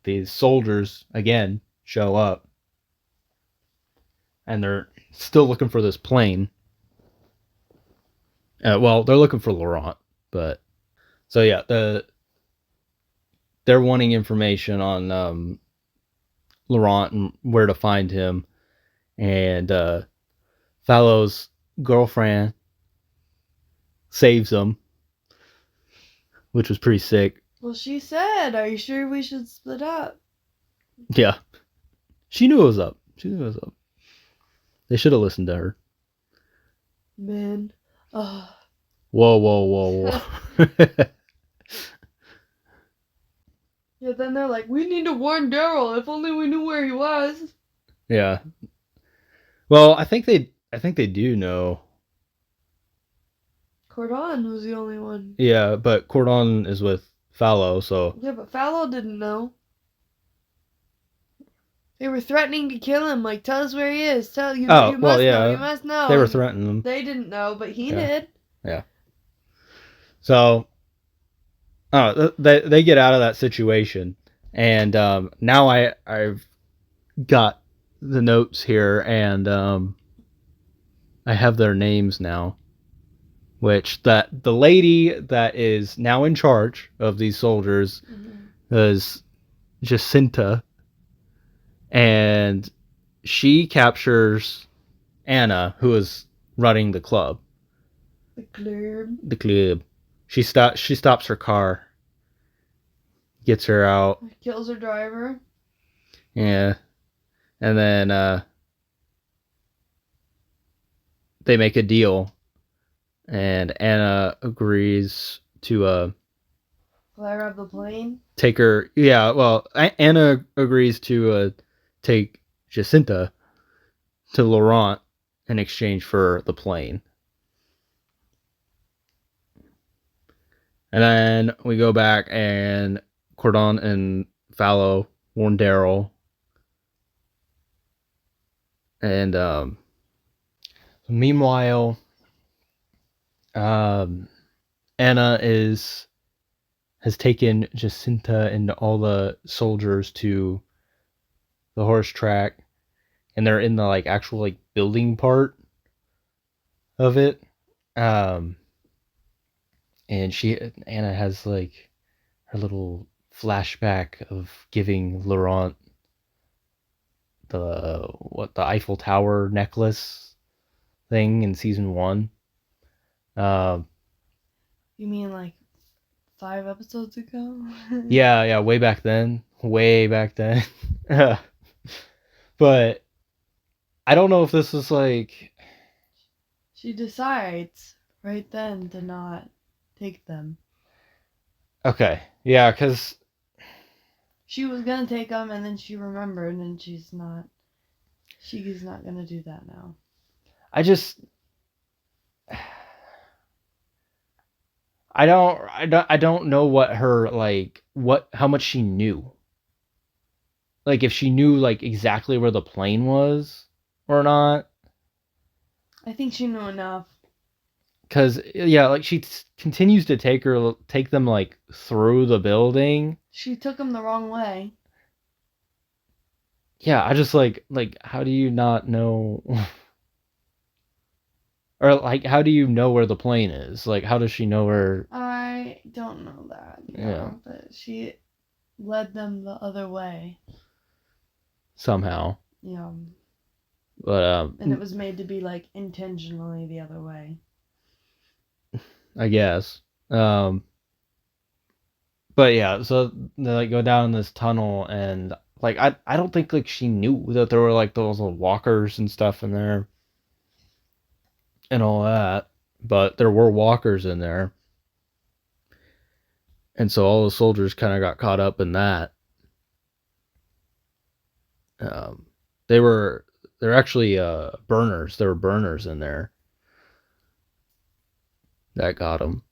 these soldiers again show up. And they're still looking for this plane. Well, they're looking for Laurent, but so yeah, they're wanting information on Laurent and where to find him, and Fallow's girlfriend saves him, which was pretty sick. Well, she said, "Are you sure we should split up?" Yeah, she knew it was up. They should have listened to her. Man. Whoa. Yeah, then they're like, we need to warn Daryl. If only we knew where he was. Yeah. Well, I think they do know. Cordon was the only one. Yeah, but Cordon is with Fallow, so. Yeah, but Fallow didn't know. They were threatening to kill him. Like, tell us where he is. You must know. You must know. They were threatening him. They didn't know, but he did. Yeah. So, they get out of that situation, and now I've got the notes here, and I have their names now. Which the lady that is now in charge of these soldiers is Jacinta, and she captures Anna, who is running the club. The club. She stops her car, gets her out, kills her driver. Yeah, and then they make a deal. and Anna agrees to Flare up the plane. take her. Yeah, well, Anna agrees to take Jacinta to Laurent in exchange for the plane. And then we go back, and Cordon and Fallow warn Daryl. And meanwhile, Anna has taken Jacinta and all the soldiers to the horse track, and they're in the like actual like building part of it. And Anna has like her little flashback of giving Laurent the Eiffel Tower necklace thing in season 1. You mean like 5 episodes ago? Yeah, way back then. But I don't know if this is like... She decides right then to not take them. Okay, yeah, because... She was gonna take them, and then she remembered, and she's not gonna do that now. I don't know what her, like, how much she knew. Like, if she knew, like, exactly where the plane was or not. I think she knew enough. Because, yeah, like, she continues to take them, like, through the building. She took them the wrong way. Yeah, I just, like, how do you not know... Or, like, how do you know where the plane is? Like, how does she know where... I don't know that. Yeah. But she led them the other way. Somehow. Yeah. But, and it was made to be, like, intentionally the other way. I guess. But, yeah, so they, like, go down this tunnel, and, like, I don't think, like, she knew that there were, like, those little walkers and stuff in there. And all that, but there were walkers in there, and so all the soldiers kind of got caught up in that. They're actually burners. There were burners in there that got them.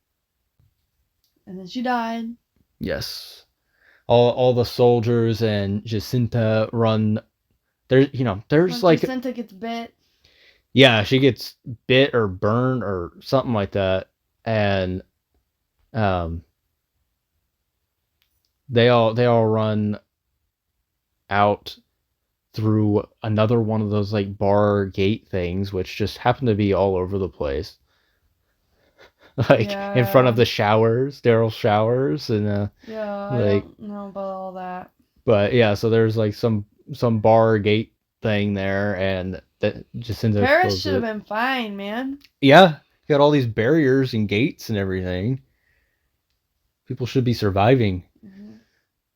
And then she died. Yes, all the soldiers and Jacinta run. There's like Jacinta gets bit. Yeah, she gets bit or burned or something like that, and they all run out through another one of those like bar gate things, which just happen to be all over the place, like in front of the showers, Daryl's showers, and I don't know about all that. But yeah, so there's like some bar gate thing there, and that Jacinta Paris should have been fine, man. Yeah, got all these barriers and gates and everything. People should be surviving. Mm-hmm.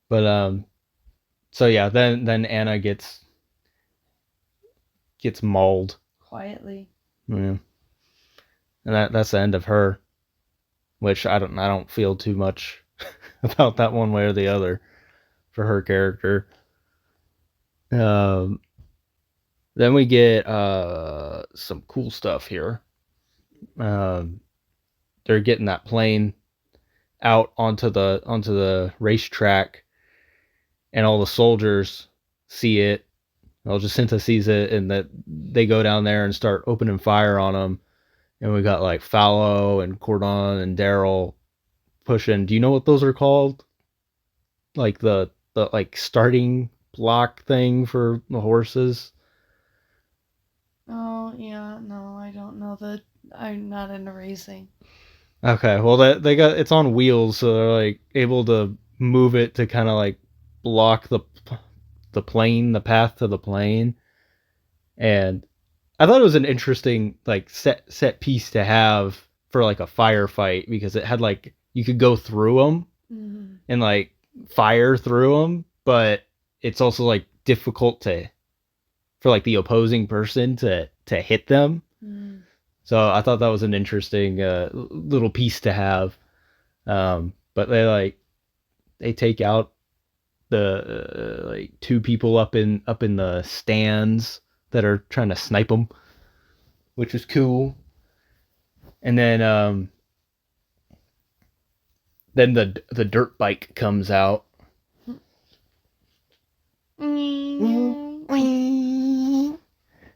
But so yeah, then Anna gets mauled quietly. Yeah, and that's the end of her. Which I don't feel too much about that one way or the other for her character. Then we get some cool stuff here. They're getting that plane out onto the racetrack, and all the soldiers see it. Well, Jacinta sees it, and that they go down there and start opening fire on them. And we got like Fallow and Cordon and Daryl pushing. Do you know what those are called? Like the like starting block thing for the horses. Oh yeah, no, I don't know that. I'm not into racing. Okay, well they got it's on wheels, so they're like able to move it to kind of like block the plane, the path to the plane. And I thought it was an interesting like set piece to have for like a firefight, because it had like you could go through them mm-hmm. and like fire through them, but it's also like difficult for like the opposing person to hit them. Mm. So I thought that was an interesting little piece to have. But they take out the like two people up in the stands that are trying to snipe them, which is cool. And then the dirt bike comes out. And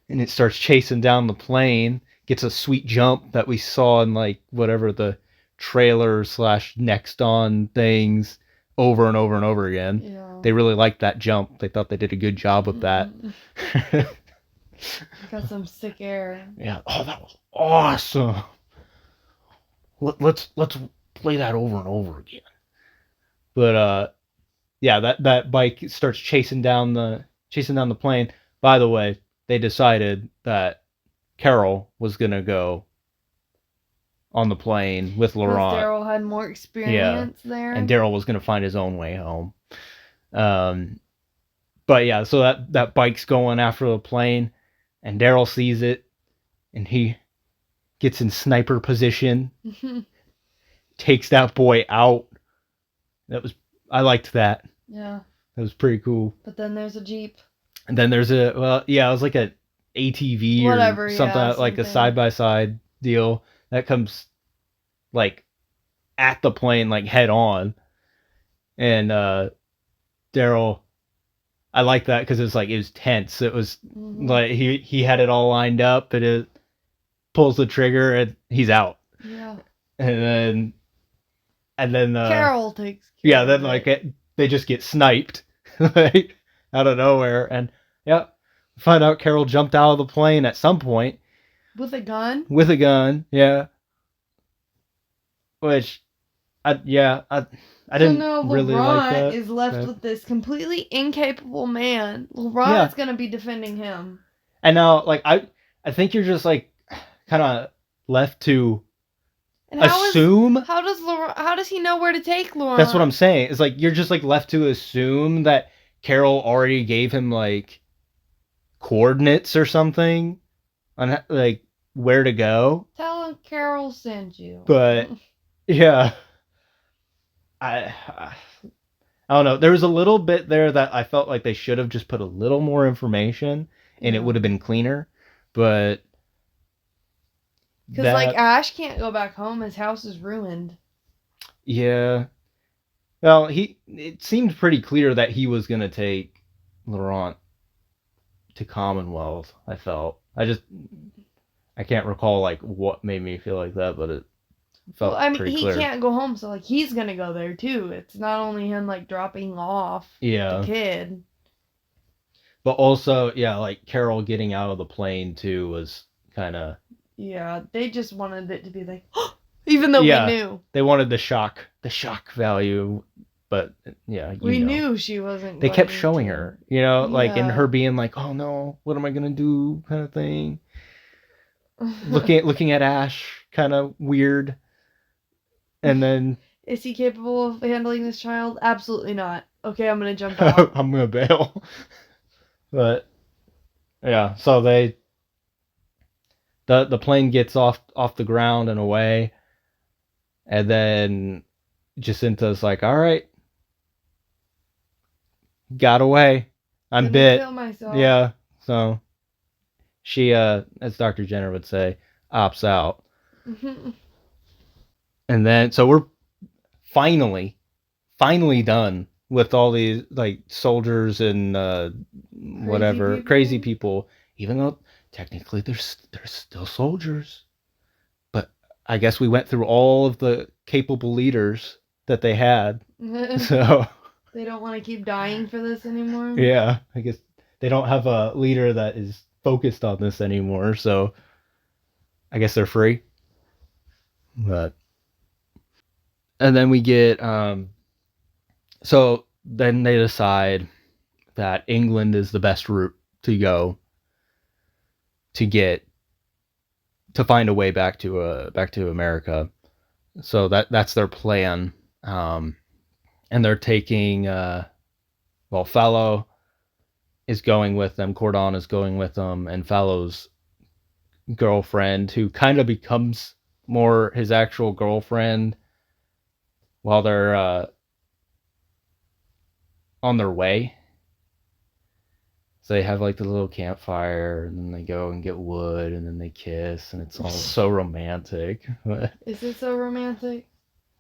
it starts chasing down the plane, gets a sweet jump that we saw in like whatever the trailer / next on things over and over and over again. Yeah. They really liked that jump. They thought they did a good job with that. Got some sick air. Yeah. Oh, that was awesome. Let's play that over and over again. But yeah, that bike starts chasing down the plane. By the way, they decided that Carol was gonna go on the plane with Laurent. Daryl had more experience there. And Daryl was gonna find his own way home. But yeah, so that bike's going after the plane, and Daryl sees it, and he gets in sniper position, takes that boy out. I liked that. Yeah. That was pretty cool. But then there's a Jeep. And then there's it was like a ATV Whatever, or something, like a side-by-side deal that comes like at the plane, like head on. And Daryl, I like that because it was tense. It was like he had it all lined up, and it pulls the trigger and he's out. Yeah. And then Carol takes care yeah, then they just get sniped like out of nowhere, and yeah, find out Carol jumped out of the plane at some point with a gun. Yeah. Which I didn't really like that. Is left with this completely incapable man. Laurent is gonna be defending him. And now, like, I think you're just like kind of left to assume. How does he know where to take Laurent? That's what I'm saying. It's like you're just like left to assume that Carol already gave him like coordinates or something on like where to go. Tell him Carol sent you. But yeah, I don't know. There was a little bit there that I felt like they should have just put a little more information, and it would have been cleaner. But because like Ash can't go back home, his house is ruined. Yeah. Well, it seemed pretty clear that he was gonna take Laurent to Commonwealth. I felt. I can't recall like what made me feel like that, but it felt pretty clear. He can't go home, so like he's gonna go there too. It's not only him like dropping off the kid. But also, yeah, like Carol getting out of the plane too was kind of. Yeah, they just wanted it to be like, even though we knew. They wanted the shock value, but yeah, we knew she wasn't. They kept showing her, like, and her being like, "Oh no, what am I gonna do?" kind of thing. looking at Ash, kind of weird. And then, is he capable of handling this child? Absolutely not. Okay, I'm gonna jump out. I'm gonna bail. But yeah, so the plane gets off the ground and away, and then Jacinta's like, "All right, got away. I'm bit." Kill myself. Yeah, so she, as Dr. Jenner would say, opts out. And then, so we're finally done with all these like soldiers and crazy people, even though technically they're still soldiers. But I guess we went through all of the capable leaders that they had. So they don't want to keep dying for this anymore. Yeah, I guess they don't have a leader that is focused on this anymore, so I guess they're free. But and then we get so then they decide that England is the best route to go to find a way back to America. So that's their plan. And they're taking Fallow is going with them, Cordon is going with them, and Fallow's girlfriend, who kind of becomes more his actual girlfriend while they're on their way. So they have like the little campfire, and then they go and get wood, and then they kiss, and it's all so romantic. But Is it so romantic?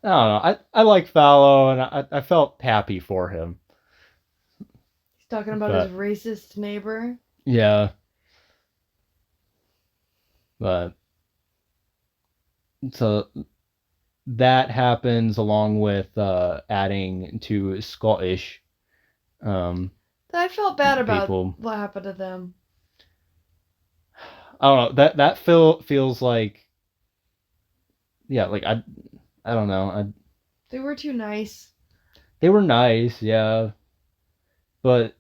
I don't know. I like Fallow, and I felt happy for him. He's talking about But his racist neighbor. yeah, but so that happens along with adding to Scottish I felt bad about people. what happened to them. I don't know. That feels like, yeah, like I don't know. They were too nice. They were nice, yeah, but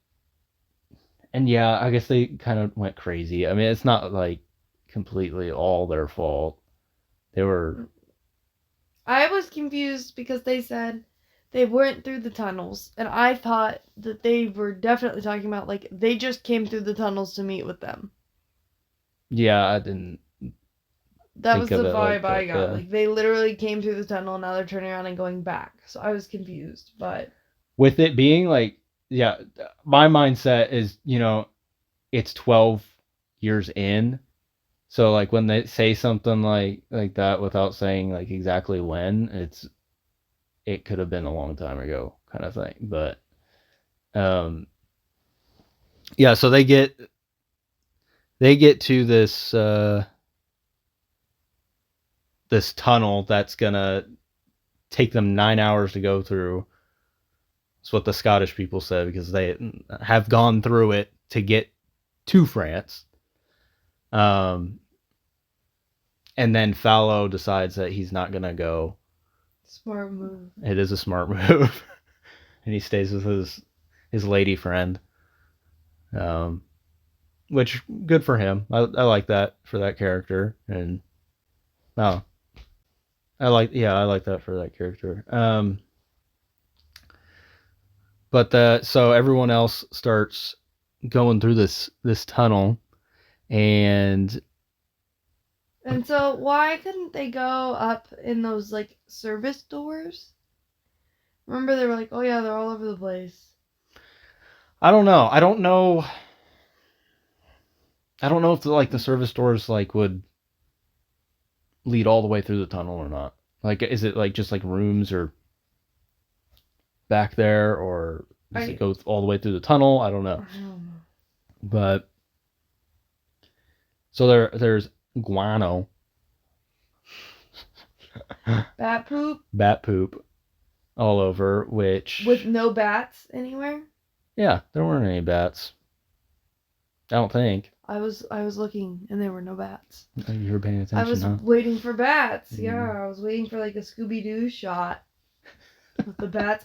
and yeah, I guess they kind of went crazy. I mean, it's not like completely all their fault. They were. I was confused because they said they went through the tunnels, and I thought that they were definitely talking about like they just came through the tunnels to meet with them. Yeah, I didn't That think was of the it vibe like I that. got. Yeah. Like they literally came through the tunnel, and now they're turning around and going back. So I was confused, but With it being like, yeah, my mindset is, it's 12 years in. So like when they say something like that without saying like exactly when, it could have been a long time ago kind of thing. But um yeah, so they get to this tunnel that's gonna take them 9 hours to go through. That's what the Scottish people said, because they have gone through it to get to France. Um, and then Fallow decides that he's not gonna go. smart move. It is a smart move, and he stays with his lady friend. Um, which good for him. I like that for that character, and oh, I like that for that character. But so everyone else starts going through this tunnel, and And so why couldn't they go up in those like service doors? Remember they were like, oh yeah, they're all over the place. I don't know. I don't know if like the service doors like would lead all the way through the tunnel or not. Like, is it like just like rooms or back there, or does it go all the way through the tunnel? I don't know. I don't know. But so there's guano, Bat poop bat poop all over, which with no bats anywhere. yeah, there weren't any bats. I don't think. I was looking and there were no bats. You were paying attention, I was huh? waiting for bats. Yeah, I was waiting for like a Scooby Doo shot with the bats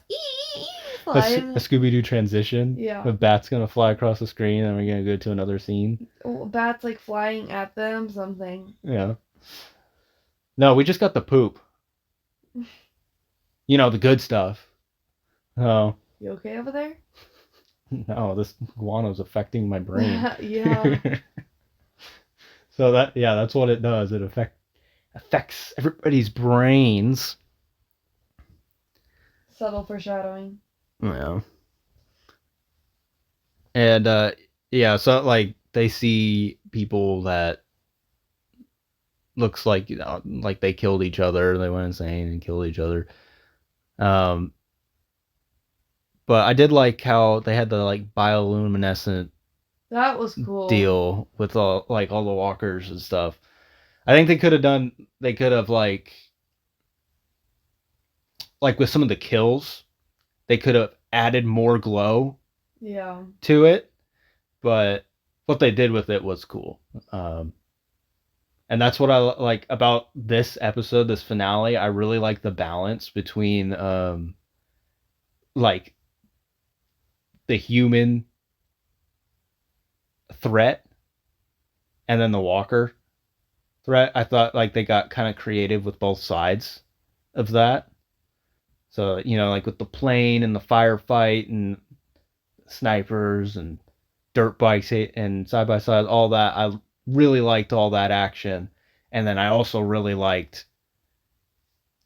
flying. A Scooby-Doo transition. Yeah. With bats gonna fly across the screen, and we're gonna go to another scene. Bats like flying at them, something. Yeah. No, we just got the poop. The good stuff. Oh. You okay over there? No, this guano's affecting my brain. Yeah. So that's what it does. It affects everybody's brains. Subtle foreshadowing. Yeah. And yeah, so like they see people that looks like like they killed each other. They went insane and killed each other. But I did like how they had the like bioluminescent That was cool. deal with all the walkers and stuff. I think they could have like with some of the kills, they could have added more glow to it, but what they did with it was cool. And that's what I like about this episode, this finale. I really like the balance between like the human threat and then the walker threat. I thought like they got kind of creative with both sides of that. So, like with the plane and the firefight and snipers and dirt bikes and side by side, all that. I really liked all that action, and then I also really liked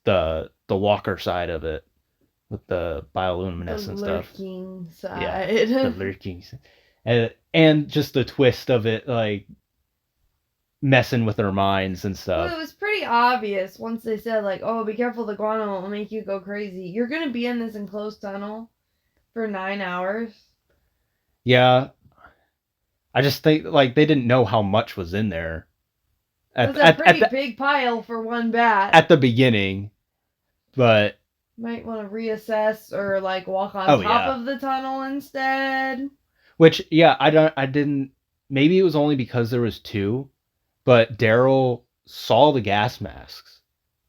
the Walker side of it with the The bioluminescent stuff. lurking Yeah, side. the lurking, and just the twist of it, like messing with their minds and Well, stuff. it was pretty obvious once they said, like, oh, be careful, the guano will make you go crazy. You're going to be in this enclosed tunnel for 9 hours. Yeah, I just think like they didn't know how much was in there That's a pretty big pile for one bat. at the beginning, but Might want to reassess or, like, walk on top yeah. of the tunnel instead. Which yeah, I didn't. Maybe it was only because there was two, but Daryl saw the gas masks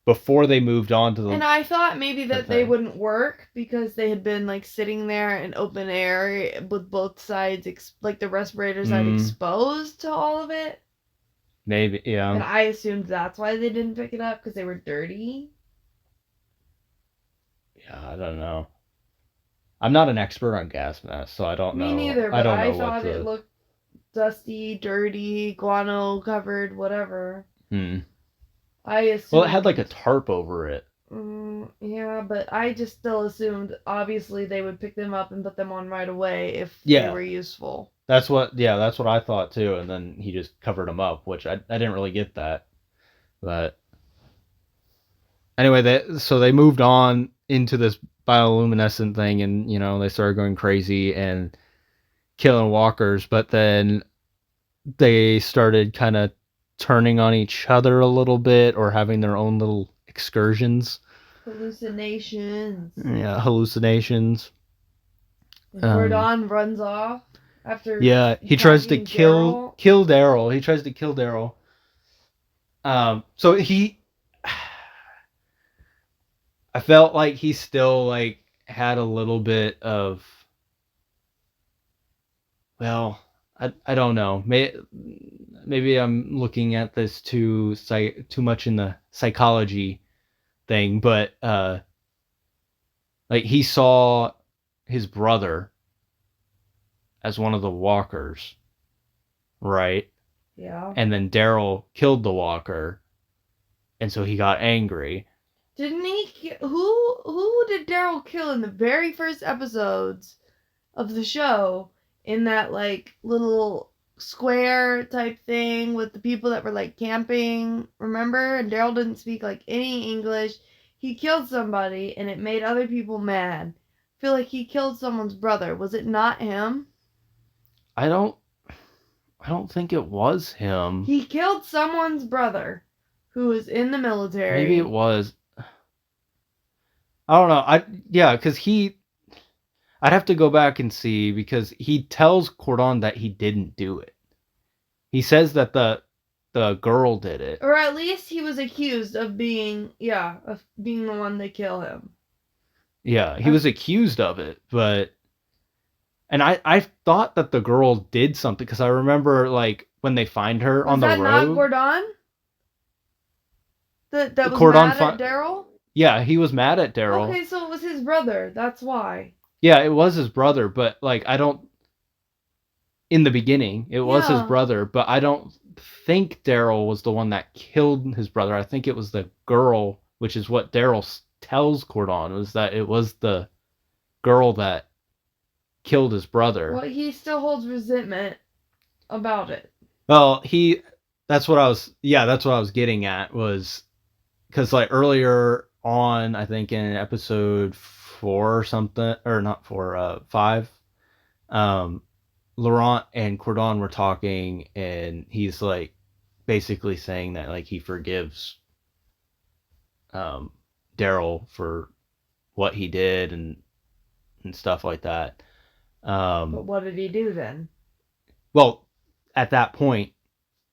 before they moved on to the. And I thought maybe that they thing. wouldn't work because they had been, like, sitting there in open air with both sides, like, the respirator side exposed to all of it. Maybe, yeah. And I assumed that's why they didn't pick it up, because they were dirty. Yeah, I don't know. I'm not an expert on gas masks, so I don't know. Me neither, I but don't know I thought it looked dusty, dirty, guano covered, whatever. I assumed. Well, it had like a tarp over it. Yeah, but I just still assumed, obviously, they would pick them up and put them on right away if they were useful. That's what I thought too, and then he just covered them up, which I didn't really get that. But anyway, so they moved on into this bioluminescent thing, and they started going crazy and killing walkers, but then they started kind of turning on each other a little bit or having their own little excursions. Hallucinations. Yeah, hallucinations. Cordon runs off after. Yeah, he tries to kill Daryl. He tries to kill Daryl. So I felt like he still like had a little bit of. Well, I don't know. Maybe I'm looking at this too much in the psychology thing, but like he saw his brother as one of the walkers, right? Yeah. And then Daryl killed the walker, and so he got angry. Didn't he? Who did Daryl kill in the very first episodes of the show? In that, like, little square type thing with the people that were, like, camping, remember? And Daryl didn't speak, like, any English. He killed somebody, and it made other people mad. I feel like he killed someone's brother. Was it not him? I don't think it was him. He killed someone's brother who was in the military. Maybe it was. I don't know. Because I'd have to go back and see, because he tells Cordon that he didn't do it. He says that the girl did it. Or at least he was accused of being the one to kill him. Yeah, he was accused of it, but... And I thought that the girl did something, because I remember, like, when they find her on the road... Was that not Cordon? That was Cordon mad at Daryl? Yeah, he was mad at Daryl. Okay, so it was his brother. That's why. Yeah, it was his brother, but, like, I don't... In the beginning, it was his brother, but I don't think Daryl was the one that killed his brother. I think it was the girl, which is what Daryl tells Cordon, was that it was the girl that killed his brother. Well, he still holds resentment about it. Well, that's what I was getting at, was because, like, earlier on, I think in episode 4 or something, or not 4, 5, Laurent and Cordon were talking, and he's, like, basically saying that, like, he forgives Daryl for what he did and stuff like that. But what did he do then? Well, at that point,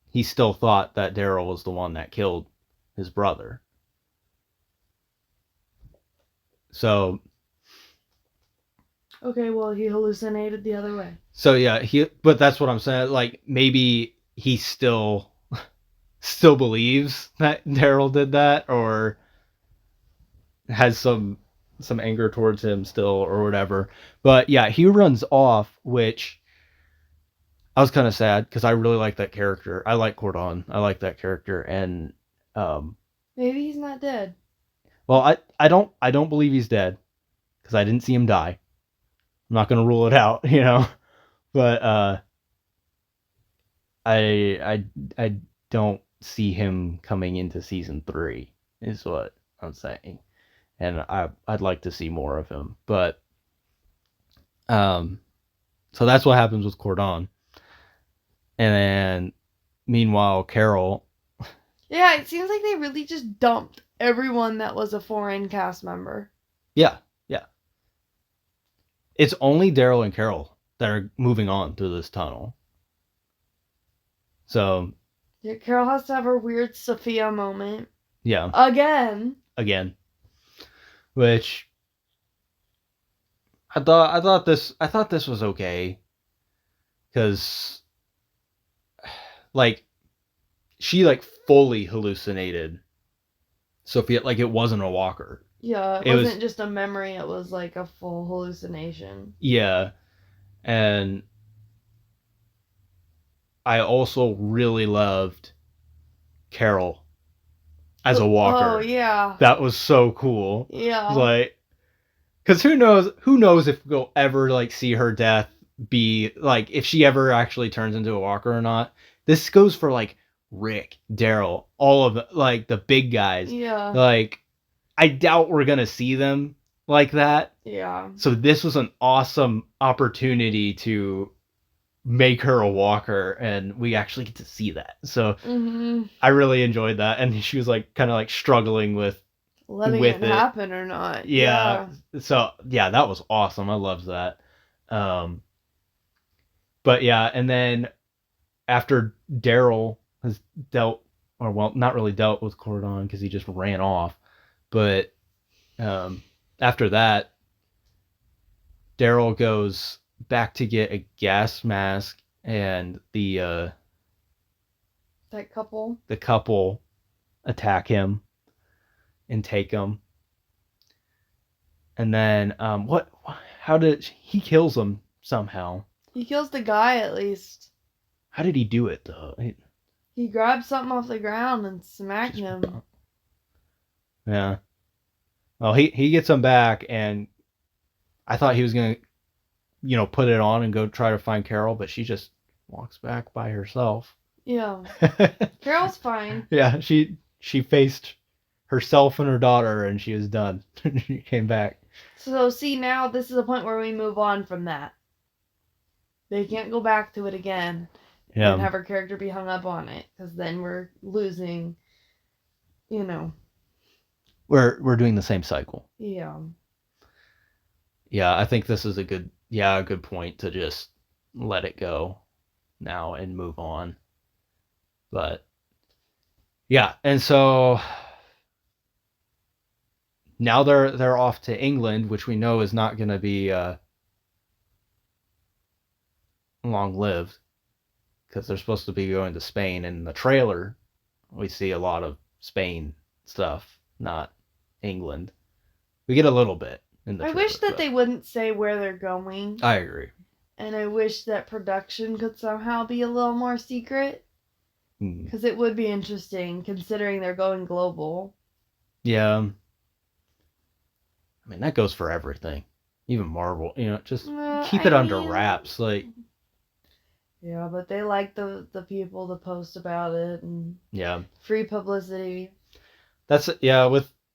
he still thought that Daryl was the one that killed his brother. So... Okay, well, he hallucinated the other way. So yeah, but that's what I'm saying. Like, maybe he still believes that Daryl did that, or has some anger towards him still, or whatever. But yeah, he runs off, which I was kind of sad because I really like that character. I like Cordon. I like that character, and um, Maybe he's not dead. well, I don't believe he's dead because I didn't see him die. I'm not gonna rule it out, but I don't see him coming into season 3 is what I'm saying, and I'd like to see more of him, but so that's what happens with Cordon, and then meanwhile Carol, Yeah, it seems like they really just dumped everyone that was a foreign cast member. yeah, yeah, it's only Daryl and Carol that are moving on through this tunnel, so Yeah, Carol has to have her weird Sophia moment. yeah, Again. which I thought this was okay because like she like fully hallucinated Sophia, like it wasn't a walker. Yeah, it It wasn't was, just a memory, it was like a full hallucination. yeah, and I also really loved Carol as a Oh, walker. yeah. That was so cool. Yeah. Like, because who knows if we'll ever like see her death be like if she ever actually turns into a walker or not. This goes for like Rick, Daryl, all of the, like the big guys. Yeah. Like I doubt we're gonna see them like that. Yeah. So this was an awesome opportunity to make her a walker, and we actually get to see that. So I really enjoyed that, and she was like kind of like struggling with Letting with it happen or not. Yeah. So yeah, that was awesome. I loved that. Um, but yeah, and then after Daryl has dealt, or well, not really dealt with Cordon because he just ran off. But after that, Daryl goes back to get a gas mask, and That couple. the couple attack him and take him. And then what? How did he kills him somehow? He kills the guy at least. How did he do it though? He grabbed something off the ground and smacked him. Yeah. Well, he gets him back, and I thought he was gonna, put it on and go try to find Carol, but she just walks back by herself. Yeah. Carol's fine. Yeah, she faced herself and her daughter, and she was done. She came back. So, see, now this is a point where we move on from that. They can't go back to it again Yeah. and have her character be hung up on it, because then we're losing, We're doing the same cycle. Yeah. Yeah, I think this is a good point to just let it go now and move on. But yeah, and so now they're off to England, which we know is not going to be long lived because they're supposed to be going to Spain. In the trailer, we see a lot of Spain stuff, not England. We get a little bit in the I trailer, wish that they wouldn't say where they're going. I agree. And I wish that production could somehow be a little more secret. Because it would be interesting, considering they're going global. Yeah. I mean, that goes for everything. Even Marvel, just keep it under wraps. Like, yeah, but they like the people to post about it and yeah, free publicity. That's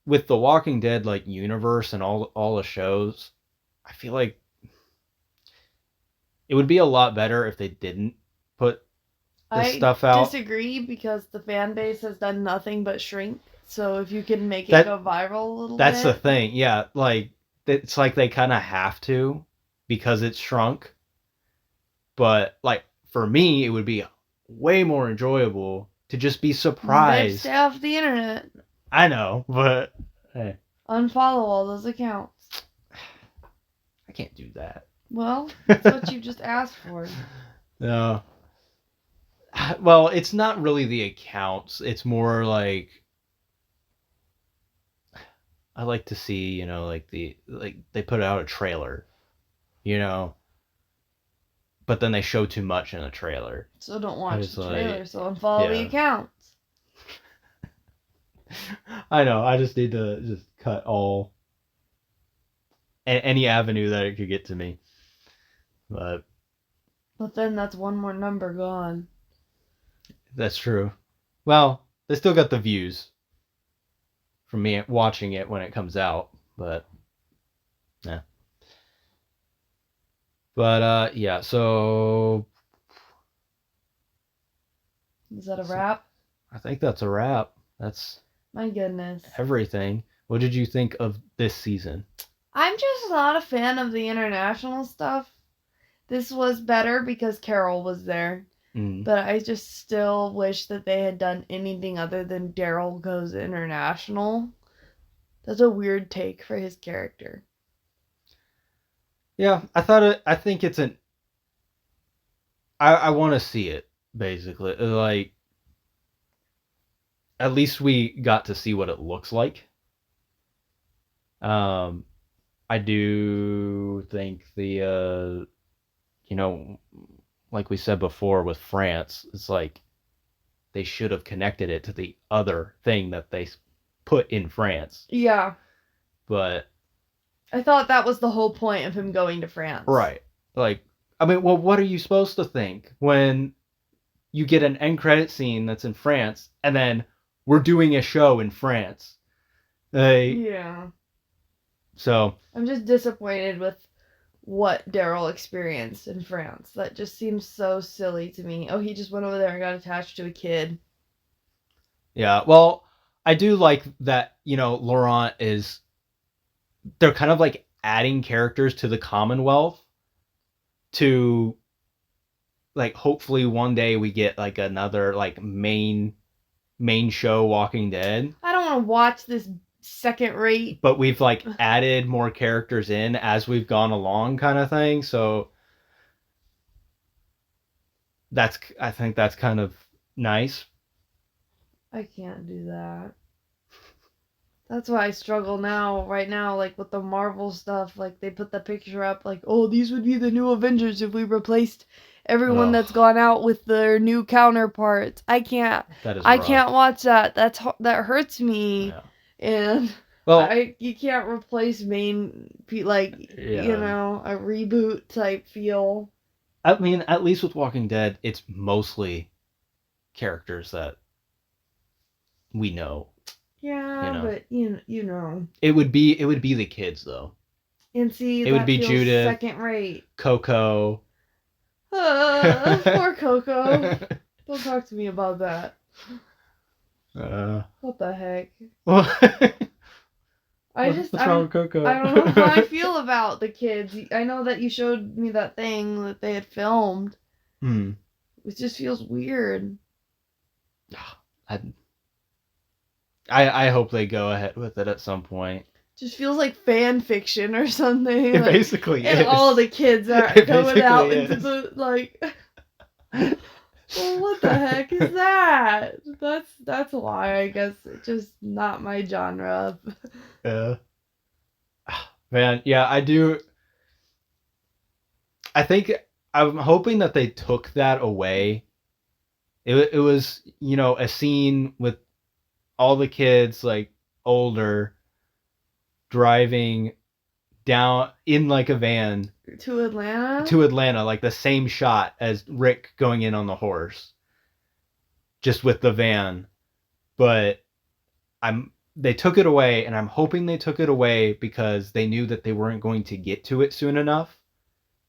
with the Walking Dead like universe and all the shows. I feel like it would be a lot better if they didn't put this stuff out. I disagree because the fan base has done nothing but shrink. So if you can make it go viral a little bit. That's the thing. Yeah, like it's like they kind of have to because it's shrunk. But like for me, it would be way more enjoyable to just be surprised. Stay off the internet. I know, but hey. Unfollow all those accounts. I can't do that. Well, that's what you just asked for. No. Well, it's not really the accounts. It's more like I like to see, like they put out a trailer, but then they show too much in a trailer. So don't I watch was the trailer, like, so unfollow the yeah. accounts. I know. I just need to just cut any avenue that it could get to me. But then that's one more number gone. that's true. Well, they still got the views from me watching it when it comes out, but yeah. But yeah, so Is that a wrap? I think that's a wrap. That's My goodness. everything. What did you think of this season? I'm just not a fan of the international stuff. This was better because Carol was there. But I just still wish that they had done anything other than Daryl goes international. That's a weird take for his character. Yeah, I think it's an. I want to see it basically. Like, at least we got to see what it looks like. I do think you know, like we said before with France, it's like they should have connected it to the other thing that they put in France. Yeah. But I thought that was the whole point of him going to France. right, like, I mean, well, what are you supposed to think when you get an end credit scene that's in France, and then we're doing a show in France? Yeah. So I'm just disappointed with what Daryl experienced in France. That just seems so silly to me. Oh, he just went over there and got attached to a kid. yeah, well, I do like that. Laurent is. They're kind of like adding characters to the Commonwealth to, like, hopefully one day we get like another like main show Walking Dead. I don't want to watch this second rate. But we've like added more characters in as we've gone along, kind of thing. So I think that's kind of nice. I can't do that. That's why I struggle right now, like with the Marvel stuff. Like they put the picture up, like, oh, these would be the new Avengers if we replaced everyone that's gone out with their new counterparts. I can't. That is I rough. can't watch that. That hurts me. Yeah. And you can't replace a reboot type feel. I mean, at least with Walking Dead, it's mostly characters that we know. Yeah, but you know. It would be the kids though. And see, it would be Judith, second rate. Coco. Poor Coco. Don't talk to me about that. What the heck? What's wrong with Coco? I don't know how I feel about the kids. I know that you showed me that thing that they had filmed. It just feels weird. I hope they go ahead with it at some point. Just feels like fan fiction or something. It basically is. And all the kids are going out into the well, what the heck is that? That's why, I guess. It's just not my genre. Yeah. Man, yeah, I do. I think I'm hoping that they took that away. It was, a scene with all the kids, like, older, driving down in like a van to Atlanta, like the same shot as Rick going in on the horse, just with the van. But they took it away, and I'm hoping they took it away because they knew that they weren't going to get to it soon enough,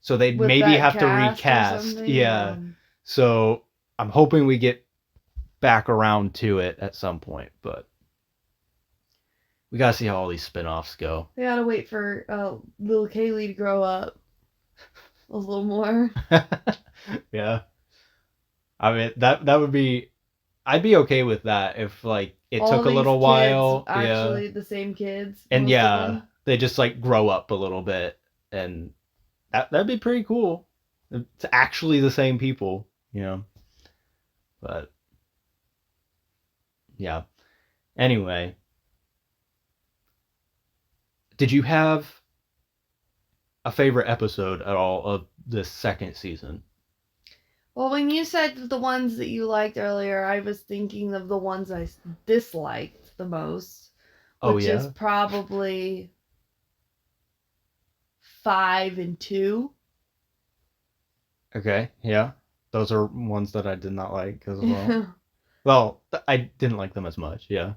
so they'd maybe have to recast. Yeah. So I'm hoping we get back around to it at some point, but we gotta see how all these spin-offs go. We gotta wait for little Caylee to grow up a little more. Yeah. I mean, that would be... I'd be okay with that if, like, it all took a little while. Actually, the same kids. And they just, like, grow up a little bit, and that'd be pretty cool. It's actually the same people, But yeah. Anyway, did you have a favorite episode at all of this second season. Well, when you said the ones that you liked earlier, I was thinking of the ones I disliked the most, Oh, which is yeah? probably 5 and 2. Okay, yeah. Those are ones that I did not like as well. Well, I didn't like them as much, yeah.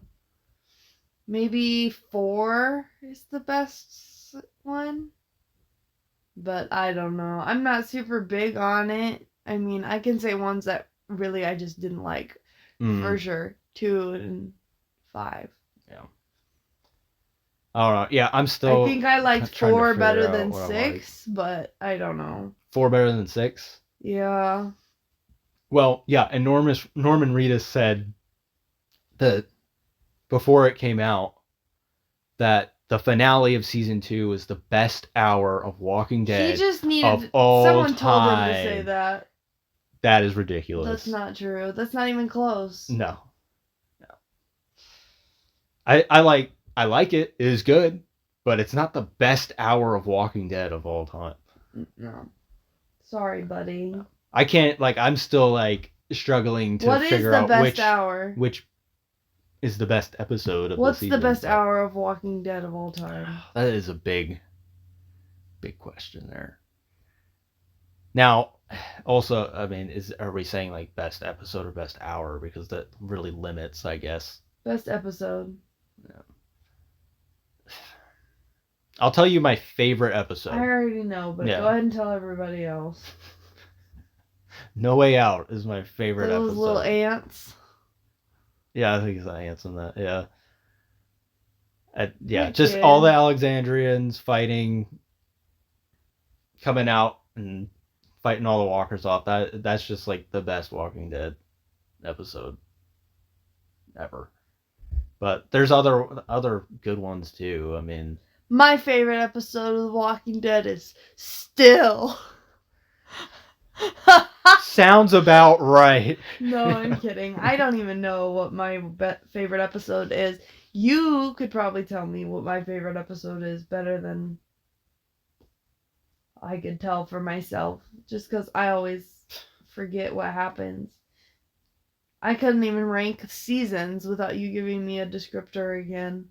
Maybe 4 is the best one, but I don't know. I'm not super big on it. I mean, I can say ones that really I just didn't like for sure. 2 and 5. Yeah. I don't know. Yeah, I'm I still think I liked trying to 4 figure better out than what I like. 6, but I don't know. 4 better than 6? Yeah. Well, yeah, and Norman Reedus said that before it came out that the finale of season 2 is the best hour of Walking He Dead just of needed all someone told him to say time. that. That is ridiculous. That's not true. That's not even close. No. I like it. It is good, but it's not the best hour of Walking Dead of all time. No. Sorry, buddy. No. I can't I'm still struggling to figure out which is the best episode of What's the season. the best hour of Walking Dead of all time? That is a big question there. Now, also, I mean, are we saying best episode or best hour, because that really limits, I guess. Best episode. Yeah. I'll tell you my favorite episode. I already know, but go ahead and tell everybody else. No Way Out is my favorite episode. Those little ants. Yeah, I think it's the ants in that. Yeah. Yeah, just kid. all the Alexandrians fighting, coming out and fighting all the walkers off. That's just the best Walking Dead episode ever. But there's other good ones too. I mean, my favorite episode of The Walking Dead is still. Sounds about right. No, I'm kidding. I don't even know what my favorite episode is. You could probably tell me what my favorite episode is better than I could tell for myself, just because I always forget what happens. I couldn't even rank seasons without you giving me a descriptor again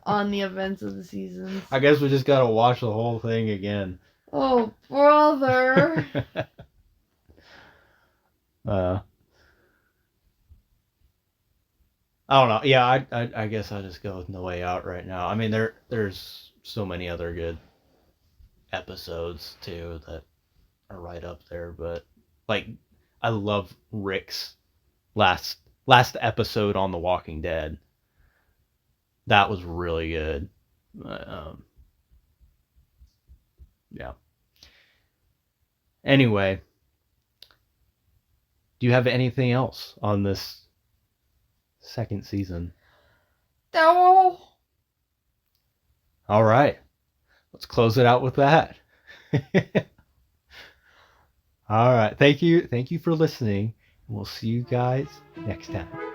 on the events of the seasons. I guess we just gotta watch the whole thing again. Oh, brother. I don't know. Yeah, I guess I'll just go with No Way Out right now. I mean, there's so many other good episodes too that are right up there, but I love Rick's last episode on The Walking Dead. That was really good. Yeah. Anyway, do you have anything else on this second season? No. All right. Let's close it out with that. All right. Thank you for listening. We'll see you guys next time.